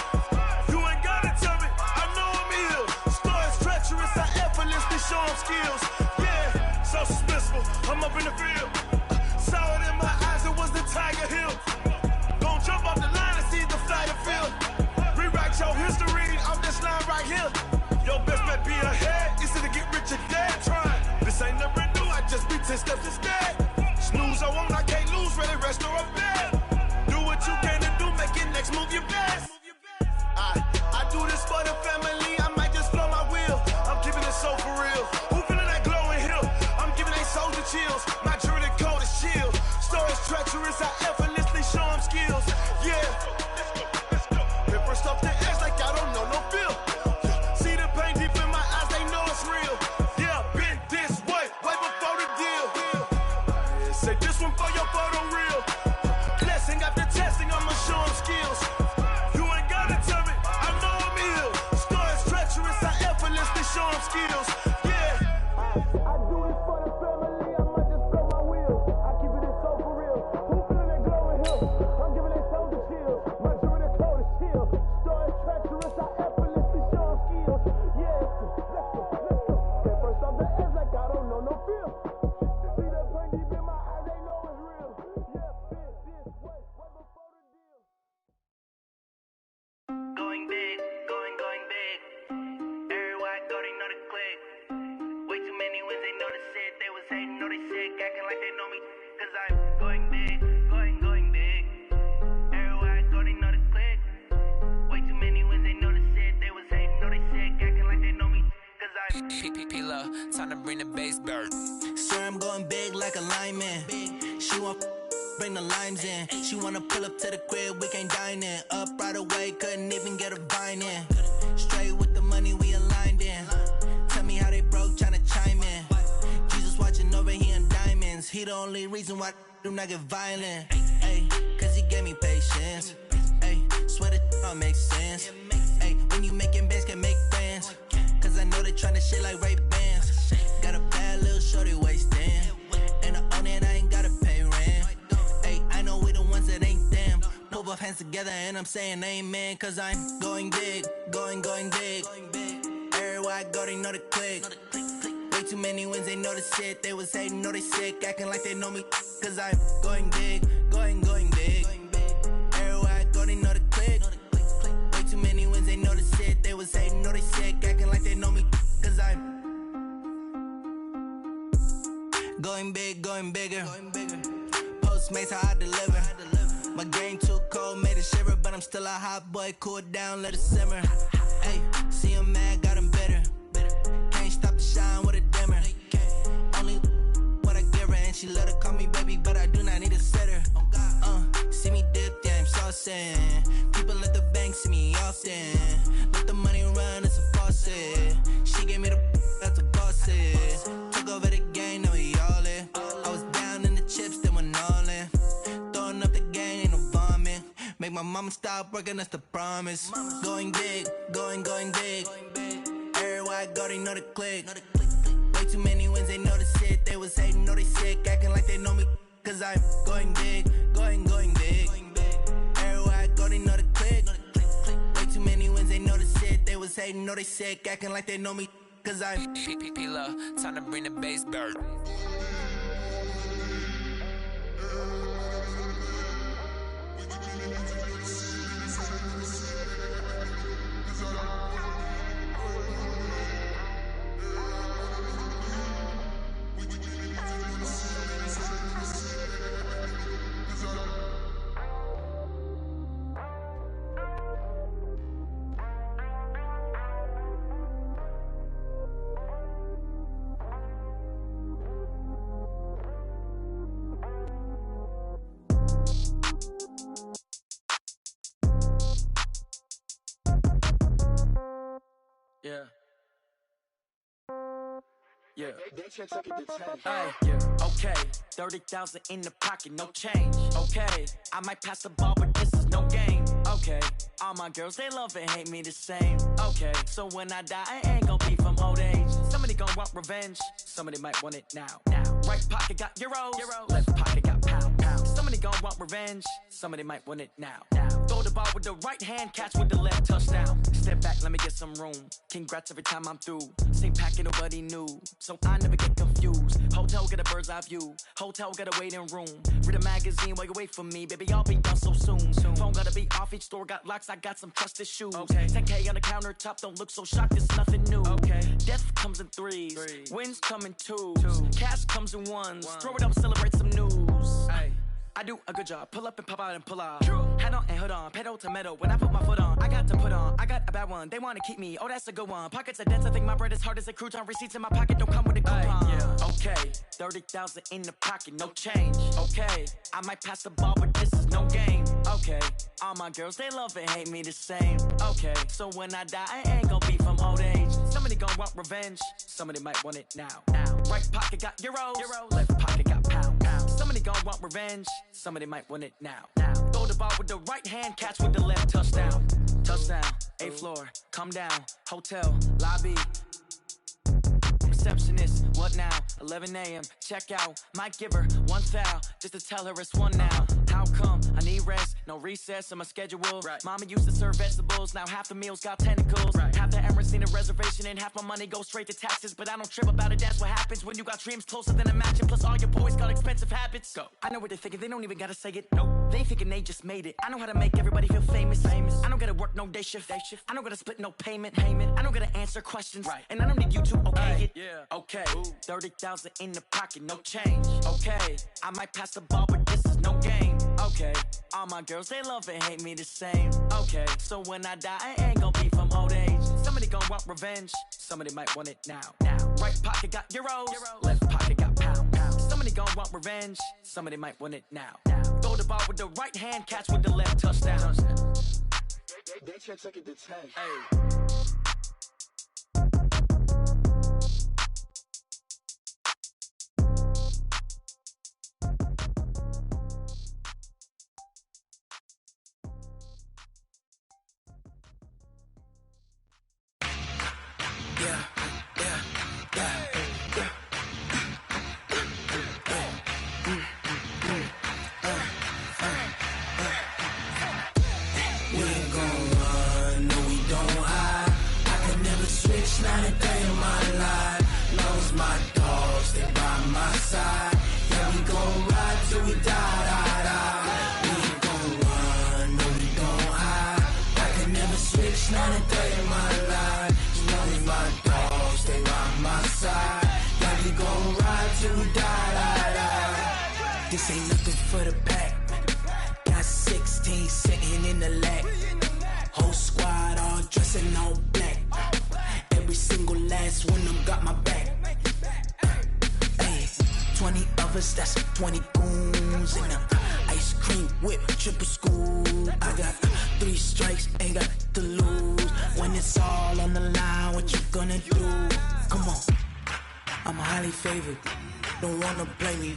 You ain't gotta tell me, I know I'm ill. Stories treacherous, I effortlessly show them skills. Yeah, so suspenseful, I'm up in the field. Saw it in my eyes, it was the Tiger Hill. Gon' jump off the line and see the flight of field. Rewrite your history off this line right here. Your best bet be ahead, instead of get rich or dead trying. This ain't never new, I just be 10 steps instead. Snooze, I won't, I can't lose, ready, rest or a bed. Do what you can to do, make it next move your best. I do this for the family, I might just blow my wheel. I'm keeping it so for real. Who feeling that glowing hill? I'm giving they souls the chills. My jewelry coat is chill. Stories treacherous, I effortlessly show them skills. Yeah. Paper stuff the edge like I don't know no bill. See the pain deep in my eyes, they know it's real. Yeah, been this way, way before the deal. Say this one for your photo real. Blessing after testing, I'ma show them skills. You ain't gotta tell me, I know I'm ill. Stories treacherous, I effortlessly show them skills. Yeah. I do this for the family, I might just blow my wheel. I keep it so for real. Who feeling that glowing hill? I'm giving they souls the chills. My jewelry coat is chill. Stories treacherous, I effortlessly show them skills. Yeah, let's go. Paper stuff the edge like I don't know no feel. See that pain deep in my eyes, they know it's real. Yeah, been this way, way before the deal. Going big, going big. Everywhere I go, they know the click. Way too many wins, they know the shit. They was hating, know they sick, acting like they know me. Cause I'm going big, going big. Everywhere I go, they know the click. Way too many wins, they know the shit. They was hating, know they sick, acting like they know me. Cause I'm P-P-P-Lo, time to bring the bass bird. Swear I'm going big like a lineman. She want bring the limes in. She wanna pull up to the crib, we can't dine in. Up right away, couldn't even get a vine in. Straight with the money we aligned in. Tell me how they broke, tryna chime in. Jesus watching over here in diamonds. He the only reason why do not get violent. Ay, cause he gave me patience. Ay, swear that all makes sense. Ay, when you making bands, can make friends. Cause I know they tryna shit like Ray-Bans. Got a bad little shorty wasting. And I own it, I ain't gotta pay rent. Ay, I know we the ones that ain't them. Pull both hands together and I'm saying amen. Cause I'm going big, going big. Everywhere I go, they know the click. Way too many wins, they know the shit. They was hating, know they sick, acting like they know me. Cause I'm going big, going big. Everywhere I go, they know the click. Way too many wins, they know the shit. They was hating, know they sick, acting like they know me. Cause I'm going big, going bigger. Postmates, how I deliver. My game too cold, made it shiver. But I'm still a hot boy, cool down, let it simmer. Hey, see him mad, got him bitter. Can't stop the shine with a dimmer. Only what I give her, and she let her call me baby, but I do not need a sitter. See me dip, yeah, I'm saucing. People at the bank see me often. Let the money run, it's a faucet. She gave me the that's a faucet. Took over the game, now we all in. I was down in the chips, then went all in. Throwing up the gang, ain't no vomit. Make my mama stop working, that's the promise. Going big, going big. Everywhere I go, they know the click. Way too many wins, they know the shit. They was hating, know they sick, acting like they know me. cause I'm going big, going big. Everywhere I go, they know the click. Way too many wins, they know the shit. They was hating, know they sick, acting like they know me, cause I'm P-Love, time to bring the bass bird. Yeah. Yeah. Hey, yeah. Okay, 30,000 in the pocket, no change. Okay, I might pass the ball, but this is no game. Okay, all my girls, they love and hate me the same. Okay, so when I die, I ain't gon' be from old age. Somebody gon' want revenge, somebody might want it now. Right pocket got euros, left pocket got pound. Somebody gon' want revenge, somebody might want it now. Throw the ball with the right hand, catch with the left, touchdown. Step back, let me get some room. Congrats every time I'm through. Same packet, nobody knew, so I never get confused. Hotel get a bird's eye view. Hotel got a waiting room. Read a magazine while you wait for me, baby. I'll be done so soon. Phone gotta be off. Each store got locks. I got some trusted shoes. Okay. 10K on the countertop. Don't look so shocked. It's nothing new. Okay. Death comes in threes. Wins come in twos. Cash comes in ones. Throw it up, celebrate some news. Hey. I do a good job, pull up and pop out and pull off. Head on and hood on, pedal to metal. When I put my foot on, I got to put on. I got a bad one, they wanna keep me. Oh, that's a good one. Pockets are dense, I think my bread is hard as a crouton. Receipts in my pocket don't come with a coupon. Yeah. Okay, 30,000 in the pocket, no change. Okay, I might pass the ball, but this is no game. Okay, all my girls, they love and hate me the same. Okay, so when I die, I ain't gon' be from old age. Somebody gon' want revenge, somebody might want it now. Right pocket got euros, left pocket got pound. Somebody gon' want revenge, somebody might want it now. Throw the ball with the right hand, catch with the left, touchdown. Touchdown, 8th floor, come down, hotel, lobby. Receptionist, what now? 11 a.m., check out. Might give her one foul, just to tell her it's one now. How come? I need rest, no recess in my schedule. Right. Mama used to serve vegetables, now half the meals got tentacles. Right. Half the Emirates need a reservation and half my money goes straight to taxes. But I don't trip about it, that's what happens when you got dreams closer than a match. And plus all your boys got expensive habits. Go. I know what they're thinking, they don't even gotta say it. Nope. They thinking they just made it. I know how to make everybody feel famous. I don't gotta work no day shift. I don't gotta split no payment. I don't gotta answer questions. Right. And I don't need you to okay it. Yeah. Okay, 30,000 in the pocket, no change. Okay, I might pass the ball, but this is no game. Okay, all my girls, they love and hate me the same. Okay, so when I die, I ain't gon' be from old age. Somebody gon' want revenge, somebody might want it now. Right pocket got euros, left pocket got pound. Somebody gon' want revenge, somebody might want it now. Throw the ball with the right hand, catch with the left, touchdown. They check it to 10. Hey. Not a day in my life. Lost my dogs, they by my side. Yeah, we gon' ride till we die. We ain't gon' run, no, we gon' hide. I can never switch, not a day in my life. Lost my dogs, they by my side. Yeah, we gon' ride till we die. This ain't nothing for the pack. Got 16 sitting in the lap. Whole squad all dressing all black. Every single last one of them got my back. Hey, 20 of us, that's 20 goons. And ice cream whip, triple school. I got 3 strikes, ain't got to lose. When it's all on the line, what you gonna do? Come on, I'm highly favored. Don't wanna blame me,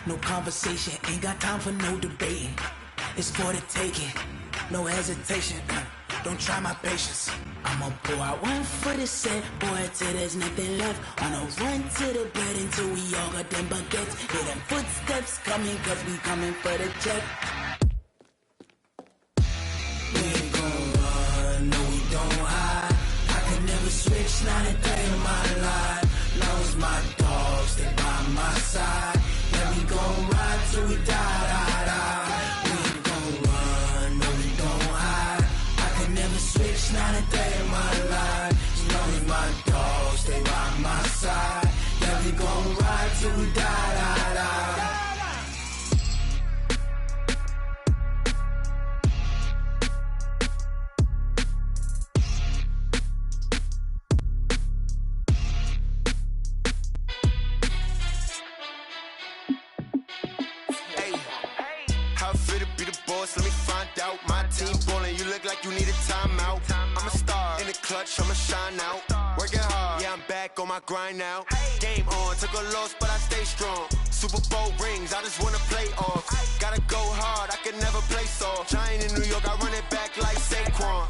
no conversation, ain't got time for no debating. It's for the taking, no hesitation. Don't try my patience. I'ma pour out one for the set, boy, till there's nothing left. On a run to the bed until we all got them baguettes. Hear them footsteps coming, cause we coming for the check. We ain't gon' run, no we don't hide. I can never switch, not a day in my life. Long as my dogs, they by my side. Yeah, we gon' ride till we die, die, die. We ain't gon' run, no we don't hide. I can never switch, not a day in my life. As long as my dogs, they by my side. Yeah, we gon' ride till we die, die, die. Let me find out. My team ballin', you look like you need a timeout. I'm a star in the clutch, I'ma shine out. Working hard, yeah, I'm back on my grind now. Game on, took a loss, but I stay strong. Super Bowl rings, I just wanna play off. Gotta go hard, I can never play soft. Giant in New York, I run it back like Saquon.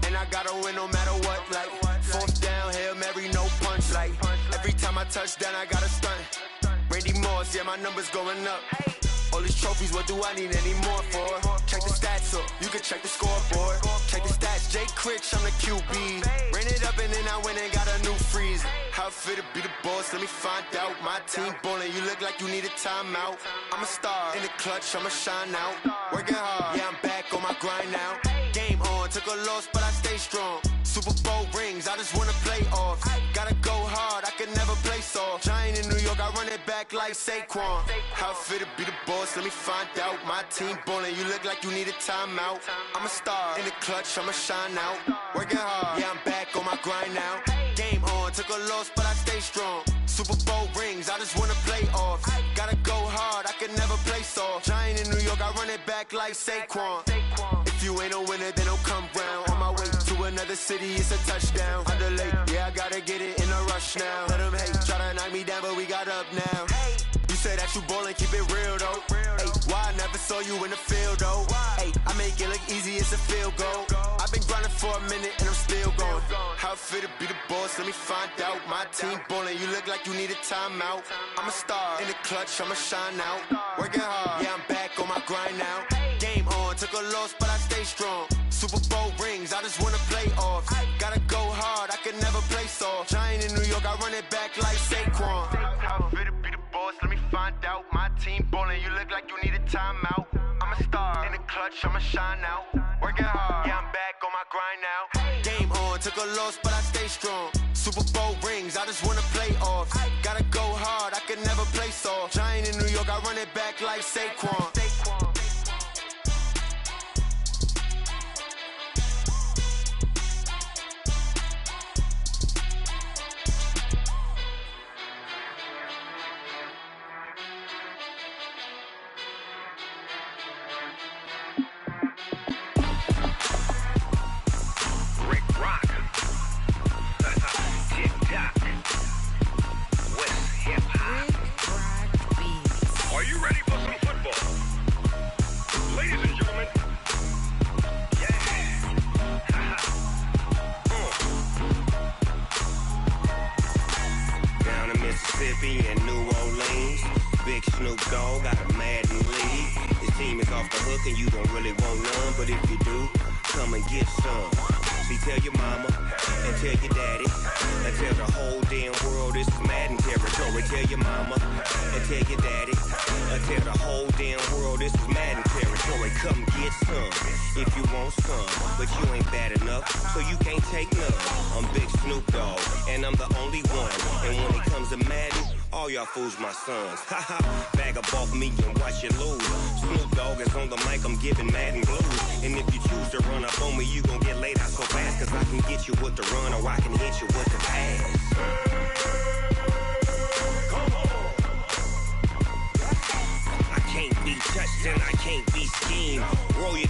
And I gotta win no matter what, like fourth down, Hail Mary, no punch. Like every time I touch down, I gotta stunt. Randy Moss, yeah, my numbers going up. All these trophies, what do I need any more for? Check the stats up, you can check the scoreboard. Check the stats, Jay Critch, I'm the QB. Ran it up and then I went and got a new freeze. How it fit to be the boss, let me find out. My team ballin', you look like you need a timeout. I'm a star in the clutch, I'ma shine out. Working hard, yeah, I'm back on my grind now. Game on, took a loss, but I stay strong. Super Bowl rings, I just wanna play off. Gotta go hard, I can never play soft. Giant in New York, I run it back like Saquon. How it fit to be the boss, let me find out. My team ballin', you look like you need a timeout. I'm a star in the clutch, I'ma shine out. Working hard, yeah, I'm back on my grind now. Game on, took a loss, but I stay strong. Super Bowl rings, I just wanna play off. Gotta go hard, I can never play soft. Giant in New York, I run it back like Saquon. If you ain't a winner, then don't come round. On my way to another city, it's a touchdown. Underlay, yeah, I gotta get it in a rush now. Let them hate, try to knock me down, but we got up now. You say that you ballin', keep it real though. Hey, why I never saw you in the field though? Hey, I make it look easy, it's a field goal. I've been grinding for a minute and I'm still going. How it fit to be the boss, let me find out. My team ballin', you look like you need a timeout. I'm a star in the clutch, I'ma shine out. Working hard, yeah, I'm back on my grind now. Game on, took a loss, but I stay strong. Super Bowl rings, I just wanna play off. Gotta go hard, I can never play soft. Giant in New York, I run it back like Saquon. How it fit to be the boss, let me find out. My team ballin', you look like you need a timeout. I'm a star in the clutch, I'ma shine out. Working hard, yeah, I'm back on my grind now. Game on, took a loss, but I stay strong. Super Bowl rings, I just wanna play off. Gotta go hard, I can never play soft. Giant in New York, I run it back like Saquon. Are you ready for some football? Ladies and gentlemen, Down in Mississippi and New Orleans, Big Snoop Dogg got a Madden league. His team is off the hook and you don't really want none, but if you do, come and get some. See, tell your mama and tell your daddy and tell the whole damn world this is Madden territory. Tell your mama and tell your daddy and tell the whole damn world this is Madden territory. Come get some if you want some, but you ain't bad enough, so you can't take none. I'm Big Snoop Dogg and I'm the only one, and when it comes to Madden, all y'all fools my sons. Haha, bag up off me and watch you lose. Snoop Dogg is on the mic, I'm giving Madden blues. And if you choose to run up on me, you gon' get laid out so fast, cause I can get you with the run or I can hit you with the pass. I can't be touched and I can't be schemed. Roll you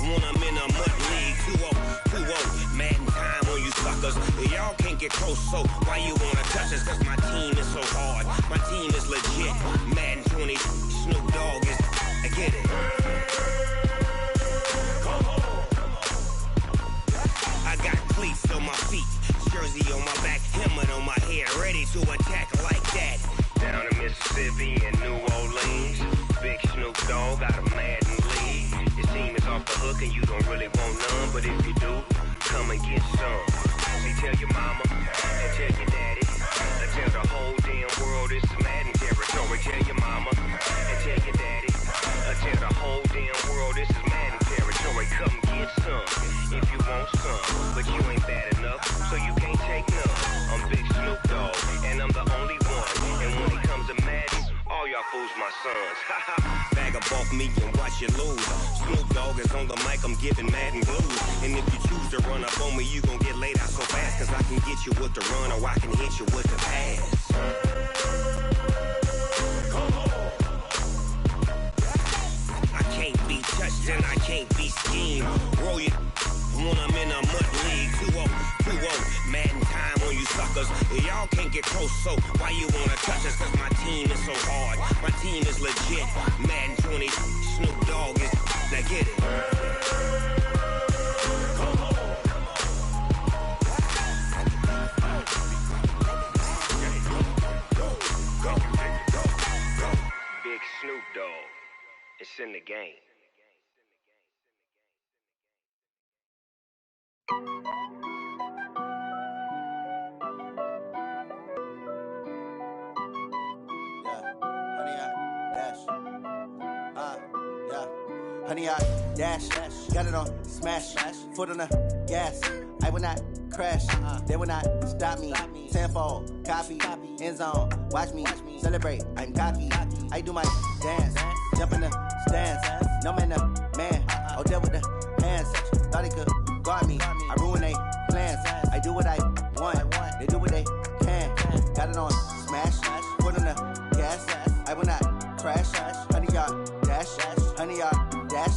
when I'm in a mud league. 2-0, Madden time on you suckers. Y'all can't get close, so why you wanna touch us? Cause my team is so hard, my team is legit. Madden 20, Snoop Dogg is, I get it. I got cleats my feet, jersey on my back, helmet on my head, ready to attack like that. Down in Mississippi and New Orleans, Big Snoop Dogg got a Madden league. His team is off the hook and you don't really want none, but if you do, come and get some. See, tell your mama and tell your daddy, and tell the whole damn world it's Madden territory. Tell your mama and tell your daddy, and tell the whole damn world this is Madden territory. Come get some if you want some, but you ain't bad enough, so you can't take none. I'm Big Snoop Dogg, and I'm the only one. And when it comes to Madden, all y'all fools my sons. Bag a bulk me and watch you lose. Snoop Dogg is on the mic, I'm giving Madden blues. And if you choose to run up on me, you gon' get laid out so fast. Cause I can get you with the run or I can hit you with the pass. I can't be touched and I can't be schemed. Roll you when I'm in a mud league. 2-0, Madden time on you suckers. Y'all can't get close, so why you wanna touch us? Cause my team is so hard, my team is legit. Madden 20, Snoop Dogg is, now get it. Big Snoop Dogg, it's in the game. Honey, I dash, got it on, smash, foot on the gas. I will not crash, they will not stop me. Tenfold, copy, end zone, watch me celebrate. I'm cocky, I do my dance, jump in the stands. No man, the man, oh, deal with the hands. Thought he could guard me, I ruin they plans. I do what I want, they do what they can. Got it on, smash, foot on the gas. I will not crash, honey, y'all dash, honey, y'all dash,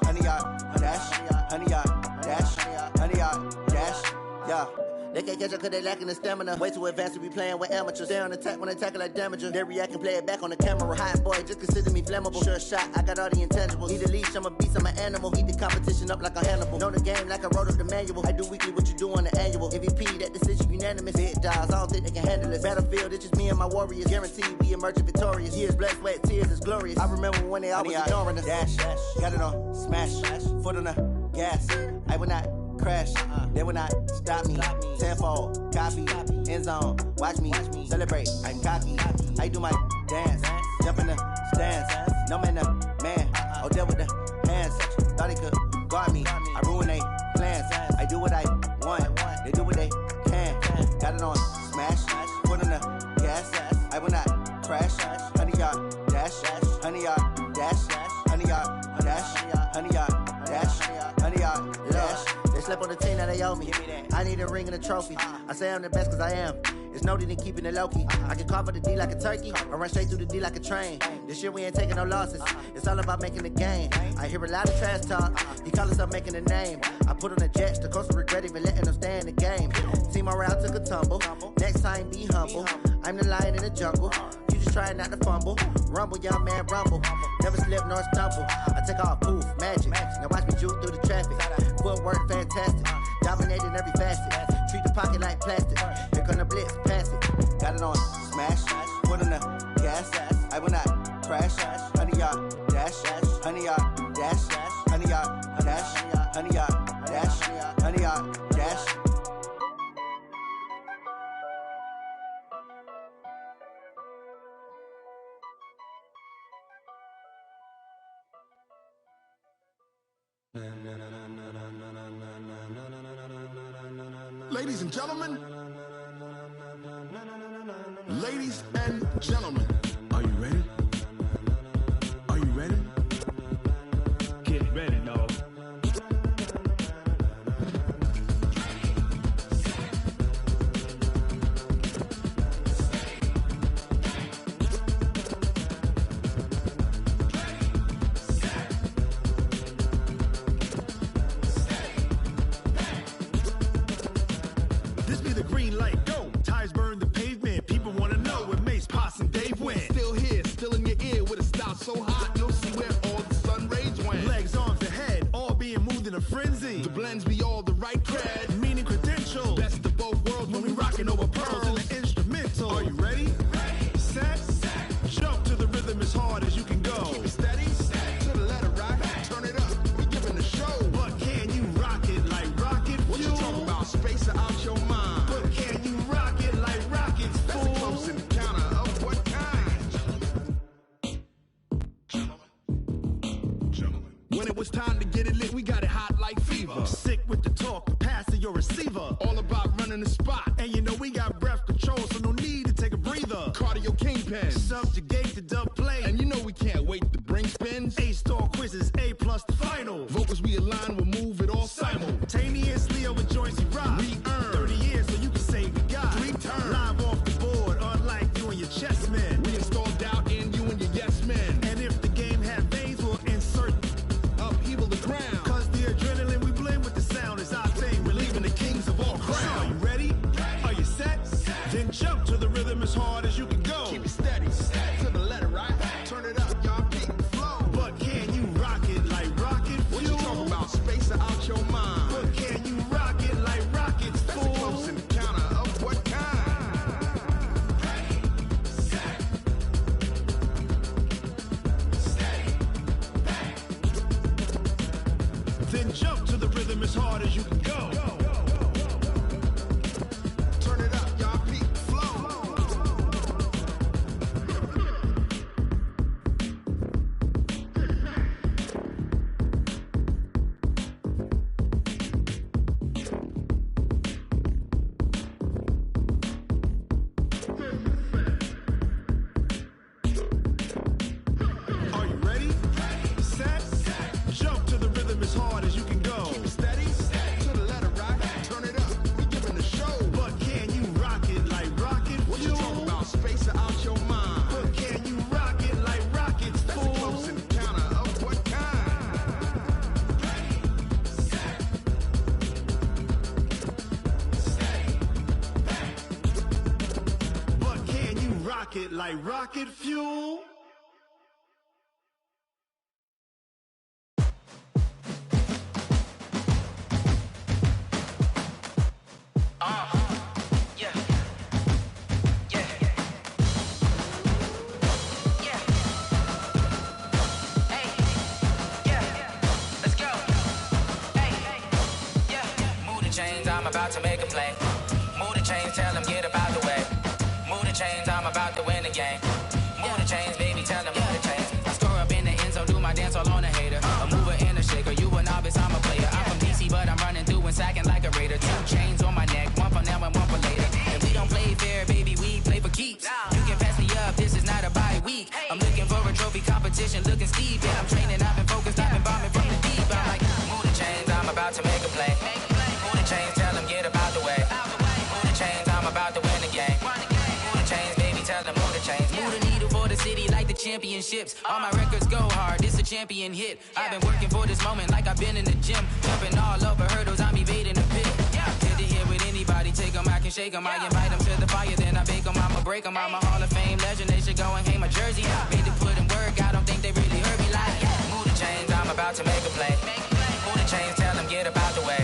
honey, y'all dash, honey, y'all dash, honey, y'all dash, yeah. They can't catch up cause they lacking the stamina. Way too advanced to be playing with amateurs. Stay on attack when they tackle like damager. They react and play it back on the camera. Hot boy, just consider me flammable. Sure shot, I got all the intangibles. Need a leash, I'm a beast, I'm an animal. Eat the competition up like a Hannibal. Know the game like I wrote up the manual. I do weekly what you do on the annual. MVP, that decision unanimous. Big dials, I don't think they can handle it. Battlefield, it's just me and my warriors. Guaranteed we emerge victorious. Years, blood, sweat, tears, it's glorious. I remember when they always ignoring us. Dash, got it on, smash, foot on the gas. I will not crash, they will not stop me. Tenfold, copy, end zone, watch me celebrate. I'm cocky, I do my dance, jump in the stands. No man, the man, oh, deal with the hands. Thought he could guard me, I ruin they plans. I do what I want, they do what they can. Got it on, smash, foot on the gas. I will not crash, honey, y'all dash, honey, y'all dash, honey, y'all dash, honey, y'all dash, honey, y'all dash. They slept on the team that they owe me. I need a ring and a trophy. I say I'm the best cause I am. It's no need in keeping it low-key. I can carve for the D like a turkey, or run straight through the D like a train. This year we ain't taking no losses. It's all about making the game. I hear a lot of trash talk. He call himself making a name. I put on the Jets, the coast regret even letting them stay in the game. Team around took a tumble. Next time be humble. I'm the lion in the jungle. You just trying not to fumble. Rumble, young man, rumble. Never slip nor stumble. I take off, poof, magic. Now watch me juke through the traffic. Footwork fantastic. Dominating every facet. Treat the pocket like plastic. Here come the blitz, pass it. Got it on, smash. Foot on the gas. I will not crash. Honey, y'all dash. Honey, y'all dash. Honey, y'all dash. Honey, y'all dash. Honey, y'all dash. Ladies and gentlemen, ladies and gentlemen, are you ready? Are you ready? Get ready, dog. This be the green light, go. Tires burn the pavement. People wanna know where Mace, Poss, and Dave went. When it was time to get it lit, we got it hot like fever. Sick with the talk, pass to your receiver. All about running the spot. And you know we got breath control, so no need to take a breather. Cardio kingpin. Subjugate the dub play. And you know we can't wait to bring spins. A-star quizzes, A+ the final. Vocals we align, we'll move it all simultaneously over joints we rock. We earn 30 years so you can say we got 3 turns. Live off the board, unlike you and your chess men. We install doubt in you and your yes men. And if the game had veins, we'll insert upheaval the ground. Cause the adrenaline we blend with the sound is our thing. We're leaving the kings of all crowns. So are you ready? Are you set? Then jump to the rhythm as hard as you can go. Keep it steady, to the letter, right? Turn it up, y'all, peak the flow. But can you rock it like rocket fuel? What you talking about? Space out your mind. But can you rock it like rockets, fool? That's a close encounter of what kind? Then jump to the rhythm as hard as you can go. Turn it up, y'all, peak the flow. Are you ready? Set? Jump to the rhythm as hard as you can go. Keep it steady, to the letter, right? Turn it up, we giving the show. But can you rock it like rocket What you fuel? talking about? Space out your mind. But can you rock it like rockets, That's fool? a close encounter of what kind? But can you rock it like rocket fuel? I'm about to make a play. Move the chains, tell them get up out the way. Move the chains, I'm about to win the game. Move the chains, baby, tell them move the chains. I score up in the end zone, do my dance all on a hater. A mover and a shaker, you a novice, I'm a player. I'm from DC, but I'm running through and sacking like a raider. 2 chains on my neck, one for now and one for later. And we don't play fair, baby, we play for keeps. You can pass me up, this is not a bye week. I'm looking for a trophy competition, looking steep. Yeah, I'm training, I've been focused, I've been bombing from the deep. I'm like, move the chains, I'm about to make a play. Move the chains, tell them get up out the way. Move the chains, I'm about to win the game. Move the chains, baby, tell them move the chains. Move the needle for the city like the championships. All my records go hard, this a champion hit. I've been working for this moment like I've been in the gym. Jumping all over hurdles, I'm evading the pit. Head to head with anybody, take them, I can shake them. I invite them to the fire, then I bake them, I'ma break them. I'm a Hall of Fame legend, they should go and hang my jersey. Made to put in work, I don't think they really heard me like. Move the chains, I'm about to make a play. Move the chains, tell them get up out the way.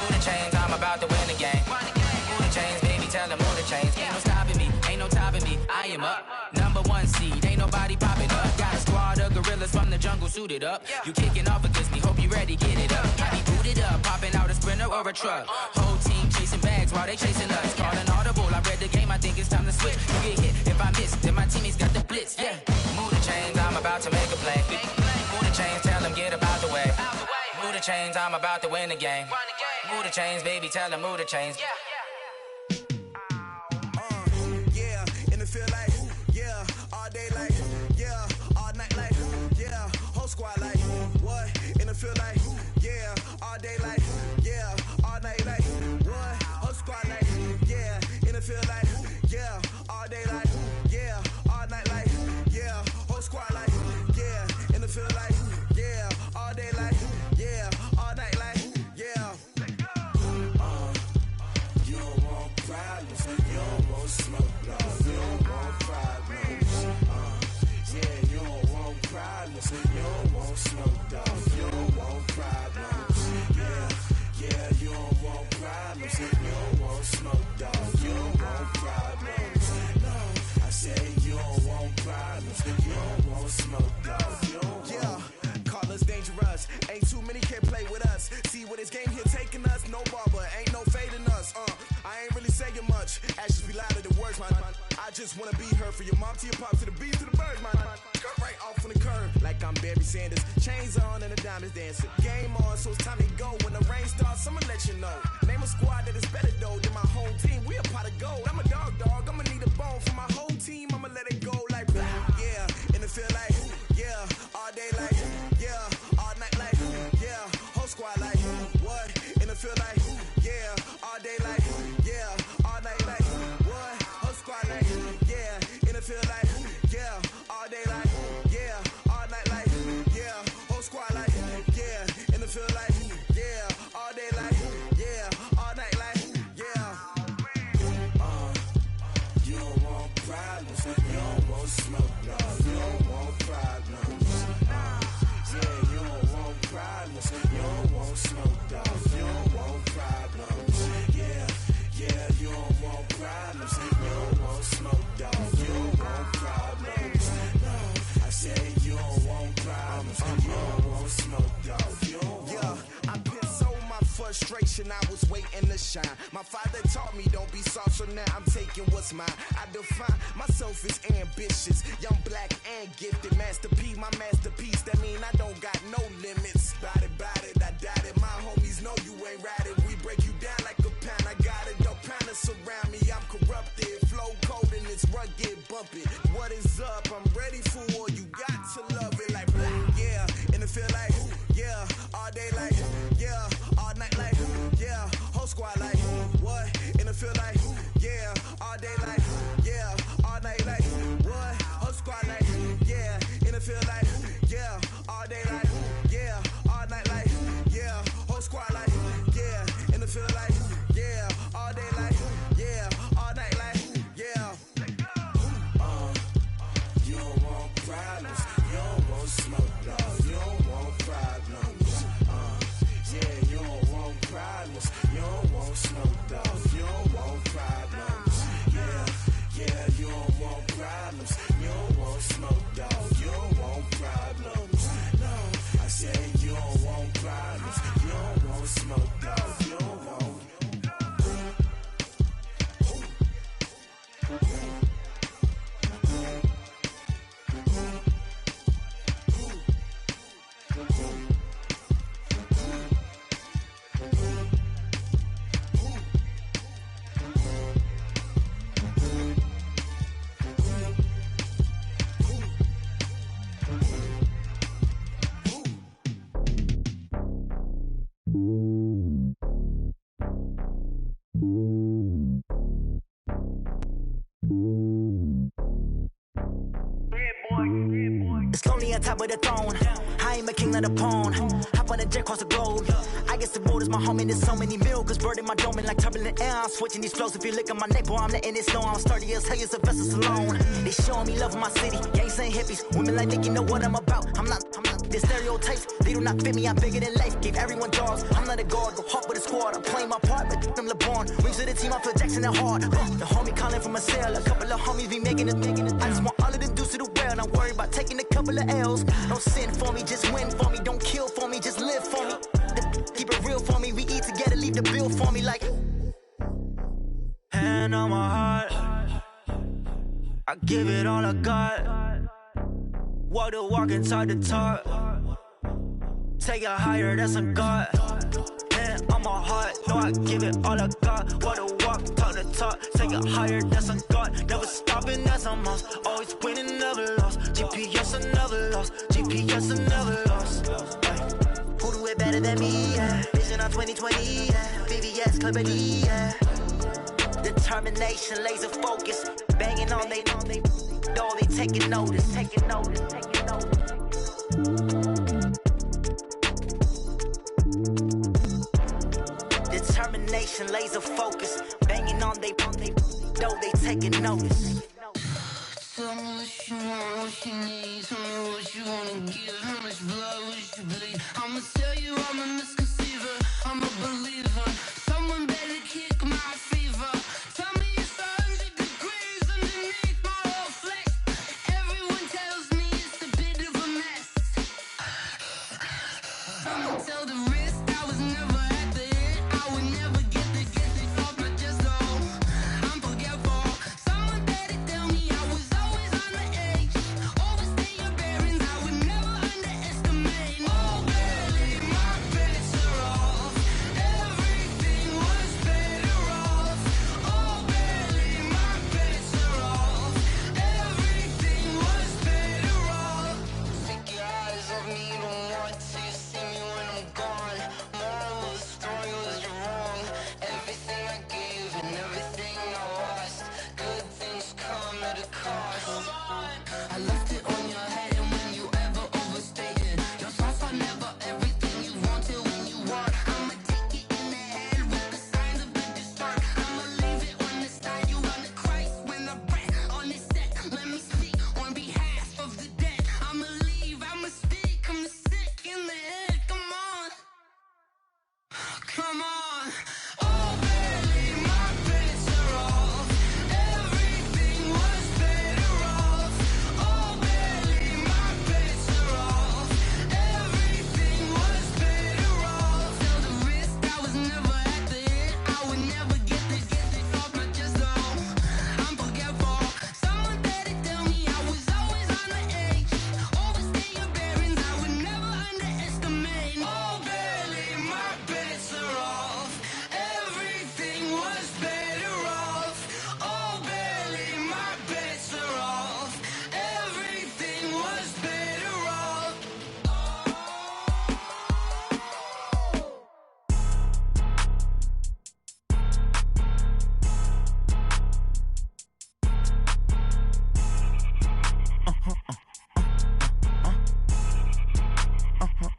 Move the chains, I'm about to win the game. Move the chains, baby, tell them move the chains. Ain't no stopping me, ain't no topping me. I am up, #1 seed, ain't nobody popping up. Got a squad of gorillas from the jungle suited up. You kicking off against me, hope you ready, get it up. I be booted up, popping out a Sprinter or a truck. Whole team chasing bags while they chasing us. Call an audible, I read the game, I think it's time to switch. You get hit, if I miss, then my teammates got the blitz, yeah. Move the chains, I'm about to make a play. Move the chains, tell them get up out the way. Move the chains, I'm about to win the game. Move the chains, baby, tell them move the chains. Yeah, and it feel like, yeah, all day like, yeah, all night like, yeah, whole squad like, what? And it feel like, yeah, all day like, yeah, all night like, what? Whole squad like, yeah, and it feel like, yeah, all day like, yeah, all night like, yeah, whole squad like, yeah, and it feel like, yeah, all day like, yeah, all night like, yeah. You don't want problems, you don't want smoke, no, you don't want problems. Yeah, you don't want problems, you don't want smoke, dog, you don't want problems. Yeah, you don't want problems, you don't want smoke, dog, you don't want problems. No, I said you don't want problems, you don't want smoke, dog, you don't want. Yeah, call us dangerous, ain't too many can play with us. See where this game here taking us, no barber, ain't no fading us. I ain't really saying much, actions be louder than words, man. I just wanna be heard for your mom to your pop to the beat to the birds, man. Cut right off on the curb, like I'm Barry Sanders. Chains on and the diamonds dancing. Game on, so it's time to go. When the rain starts, I'ma let you know. Name a squad that is better though than my home team. We a pot of gold. I'm a dog. I'ma need a bone for my whole team. I'ma let it go like blah. Yeah, and it feel like yeah, all day like yeah, all night like yeah, whole squad like what? And it feel like yeah, all day like yeah, all night like what? Whole squad like yeah, and it feel like yeah, all day like yeah, all night like yeah, whole squad like yeah, and it feel like yeah, all day like yeah, all night like yeah. You don't want problems, you don't want smoke, no, you don't want problems. Yeah, you don't want problems, you don't want smoke, dog, you don't want problems. Yeah, you don't want problems, you don't want smoke, dog, you don't want problems. No, I said you don't want problems, you don't want smoke, dog, you don't want. Yeah, I pissed so my frustration, I was waiting to shine. My father taught me don't be soft, so now I'm taking what's mine. I define myself as ambitious, young, black, and gifted. Master P, my masterpiece, that mean I don't got no limits. Bout it, I doubt it. My homies know you ain't ratted. We break you down like a pound. I got it, don't pound to surround me. I'm corrupted, flow cold and it's rugged, bumping. What is up? I'm ready for war. You got to love it like blah, yeah, and it feel like yeah, all day like yeah, all night like yeah, whole squad like what? And it feel like yeah, all day like yeah, all night like what? Whole squad like yeah, and it feel like yeah, all day like yeah, all night like yeah, whole squad like yeah, and it feel like yeah, all day like yeah, all night like yeah. You don't want problems, you don't want smoke, no, you don't want problems. Yeah, you don't want problems, you don't want smoke, dog, you don't want problems. Yeah, you don't want problems, you don't want smoke, dog, you don't want problems. No, I said you don't want problems, you don't want smoke, dog, you don't want. It's lonely on top of the throne. I ain't a king, not a pawn. Hop on a jet across the globe. I guess the road is my home and there's so many milkers birding my dome and like turbulent air. I'm switching these flows. If you look at my neck, boy, I'm letting it snow. I'm sturdy as hell, as a vessel alone. They showing me love in my city. Gangs ain't hippies. Women like Nick, you know what I'm about. I'm not. The stereotypes, they do not fit me. I'm bigger than life. Gave everyone dogs. I'm not a guard, go hard with a squad. I'm playing my part, but I'm LeBron. Wings of the team, I feel Jackson and hard. The homie calling from a cell. A couple of homies be making it. I just want all of them dudes to the well. Not worry about taking a couple of L's. Don't sin for me, just win for me. Don't kill for me, just live for me. Keep it real for me. We eat together, leave the bill for me like. Hand on my heart, I give it all I got. Walk the walk and talk the talk. Take it higher, that's a God. Hand on my heart, know I give it all I got. Walk the walk, talk the talk. Take it higher, that's a God. Never stopping, that's a must. Always winning, never lost. GPS, I never lost. GPS, I never lost. Who do it better than me? Yeah. Vision on 2020, yeah. VVS, Clarity, yeah. Determination, laser focus. Banging on they door, they taking notice. Determination, laser focus. Banging on they door, they taking notice. Tell me what you want, what you need. Tell me what you wanna give. How much blood would you bleed? I'ma tell you I'm a misconceiver. I'm a believer. Someone better kick my fever. Tell me it's 100 degrees underneath my whole flesh. Everyone tells me it's a bit of a mess. Someone tell the risk I was never at the end. I would never get the off my chest though. I'm forgetful. Someone better tell me I was always on the edge. Overstay your bearings. I would never underestimate.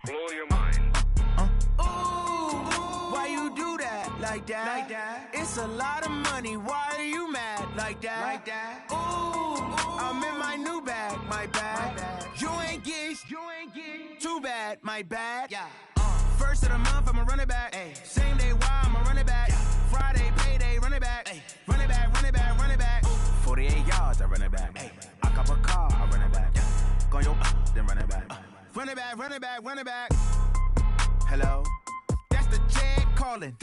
blow your mind. Why you do that like that? Like that? It's a lot of money. Why are you mad like that? Like that? Ooh, I'm in my new bag, my bad. You ain't get too bad, my bad. Yeah. First of the month, I'ma run it back. Ay. Same day, why I'ma run it back. Friday, payday, run it back. Ay. Run it back, run it back, run it back. 48 yards, I run it back. Ay. I cop a car, I run it back. Go your then run it back. Run it back, run it back, run it back. Hello? That's the jag calling.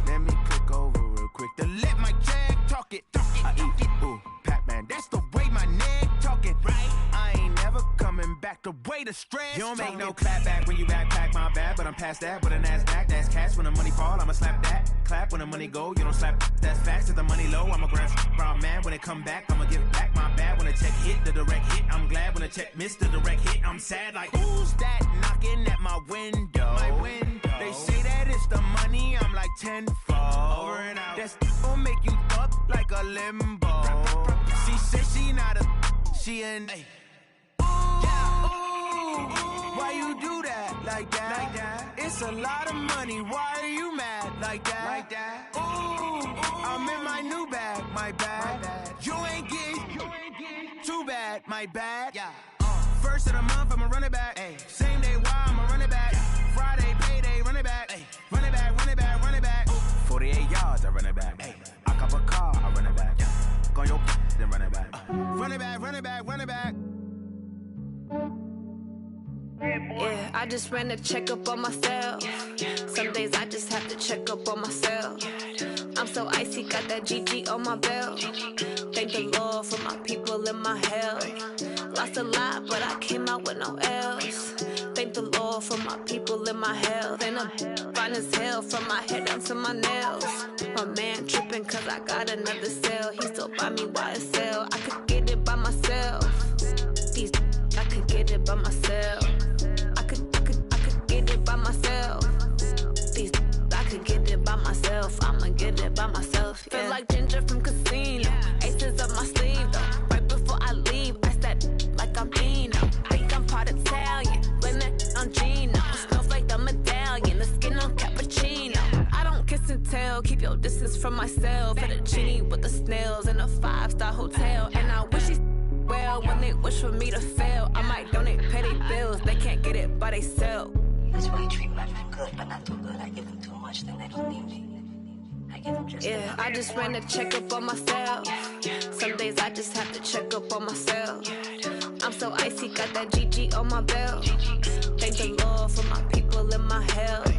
Let me click over real quick to let my jag talk it. I eat it, ooh, Pac-Man. That's the way my neck talking. Right? I ain't never coming back the way the stress. You don't make no clap back when you backpack, my bad. But I'm past that with a NASDAQ. That's cash when the money fall, I'ma slap that. Clap when the money go, you don't slap. That's facts. If the money low, I'ma grab brown man. When it come back, I'ma give back my bad. When the check hit, the direct hit. I'm glad when the check missed the direct hit. I'm sad like, who's that knocking at my window? My window. They say that it's the money, I'm like tenfold. Over and out. That's gon' make you up like a limbo. She said she not a, she an. Ay. Why you do that like that? Like that? It's a lot of money. Why are you mad like that? Like that? Ooh, I'm in my new bag, my bad. You ain't get too bad, my bad. Yeah. First of the month, I'ma run it back. Ay. Same day, why I'ma run it back. Friday, payday, run it back. Ay. Run it back, run it back, run it back. 48 yards, I run it back. Ay. I cop a car, I run it back. Go your then run it back. Run it back, run it back, run it back. Yeah, I just ran a checkup on myself. Some days I just have to check up on myself. I'm so icy, got that GG on my belt. Thank the Lord for my people in my health. Lost a lot, but I came out with no L's. Thank the Lord for my people in my health. And I'm fine as hell from my head down to my nails. My man tripping cause I got another cell. He still buy me YSL. I could get it by myself. These I could get it by myself. I could get it by myself. These I could get it by myself. I'ma get it by myself. Yeah. Feel like Ginger from Casino. Aces up my sleeve though. Right before I leave, I said like I'm Dino. Think I'm part Italian. Blame it on Gino. Smells like the medallion. The skin on cappuccino. I don't kiss and tell. Keep your distance from myself. At a genie with the snails in a 5-star hotel. And I wish he's well when they wish for me to fail. I might donate petty bills. They can't get it by they sell. That's why you treat my men good, but not too good. I give them too much, then they don't need me. I give them just yeah, I just ran a checkup on myself. Some days I just have to check up on myself. I'm so icy, got that GG on my belt. Thank the Lord for my people in my health.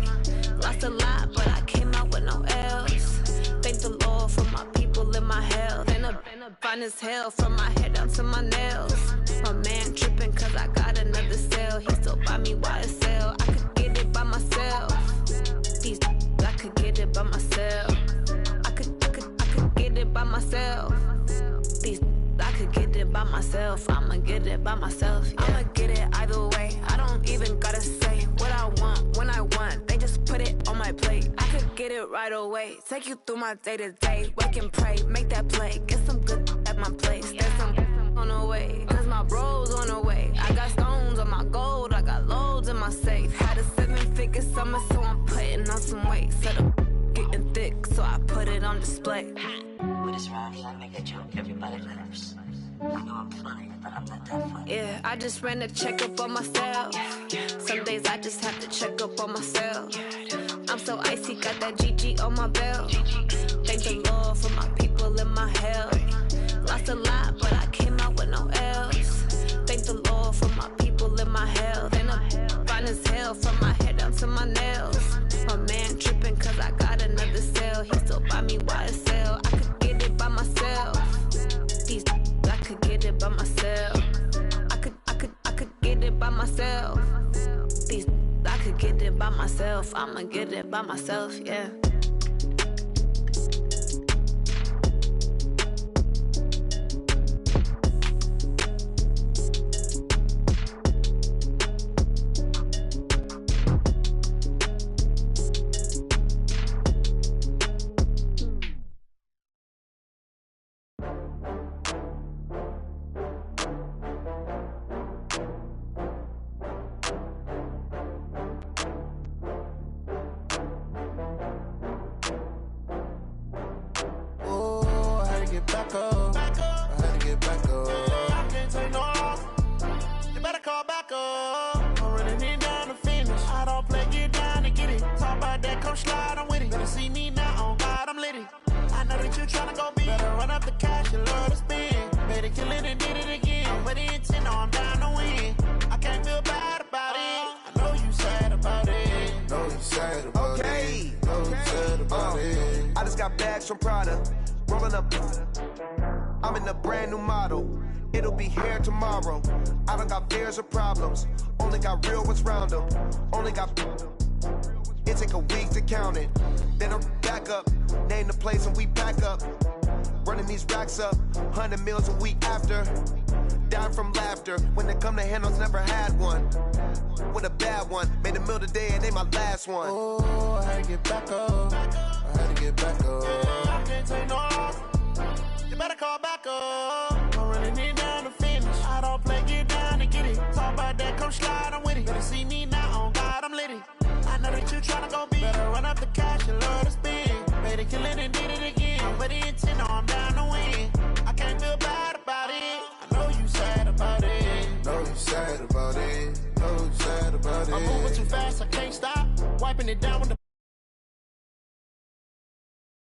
Lost a lot, but I came out with no L's. Thank the Lord for my people in my health. And I'm fine as hell from my head down to my nails. My man tripping cause I got another cell. He still buy me YSL. I could get it by myself. These I could get it by myself. I could get it by myself. These I could get it by myself. I'ma get it by myself. Yeah. I'ma get it either way. I don't even gotta say what I want when I want. They just put it on my plate. I could get it right away. Take you through my day to day. Wake and pray, make that play. Get some good at my place. There's some on the way. Cause my bro's on the way. I got stones on my gold. I got loads in my safe. Had a 7-figure summer, so I'm putting on some weight. Set up getting thick, so I put it on display. With this round, I make a joke, everybody laughs. I know I'm funny, but I'm not that funny. Yeah, I just ran a checkup on myself. Some days I just have to check up on myself. I'm so icy, got that GG on my belt. Thank the Lord for my people in my health. Lost a lot, but I came out with no L's. Thank the Lord for my people in my health. And I'm fine as hell from my head down to my nails. My man tripping cause I got another cell. He still buy me YSL. I could get it by myself. These I could get it by myself. I could get it by myself. These I could get it by myself. I'ma get it by myself, yeah. you tryna go be. Better run up the cash, you love to spend. Better kill it and did it again. I'm with the intent, no, I'm down to win. I can't feel bad about it. I know you sad about it. Know you sad about it. Know you sad about it. I just got bags from Prada. Rolling up. I'm in a brand new model. It'll be here tomorrow. I don't got fears or problems. Only got real ones round them. Only got. It take a week to count it. Then I'm back up. Name the place and we back up. Running these racks up. 100 meals a week after. Down from laughter. When they come to handles, never had one. With a bad one. Made a meal today and they my last one. Oh, I had to get back up. I had to get back up. I can't take no loss. You better call back up. I'm really need down to finish. I don't play, get down to get it. Talk about that, come slide, I'm with it. Better see me now, on God, I'm litty. I know that you tryna go be. Better run up the cash, you love to spend. Better kill it and did it again. I'm with the intent, no, I'm down to win. I can't feel bad about it. I know you sad about it. Know you sad about it. Know you sad about it. I'm moving too fast, I can't stop. Wiping it down with the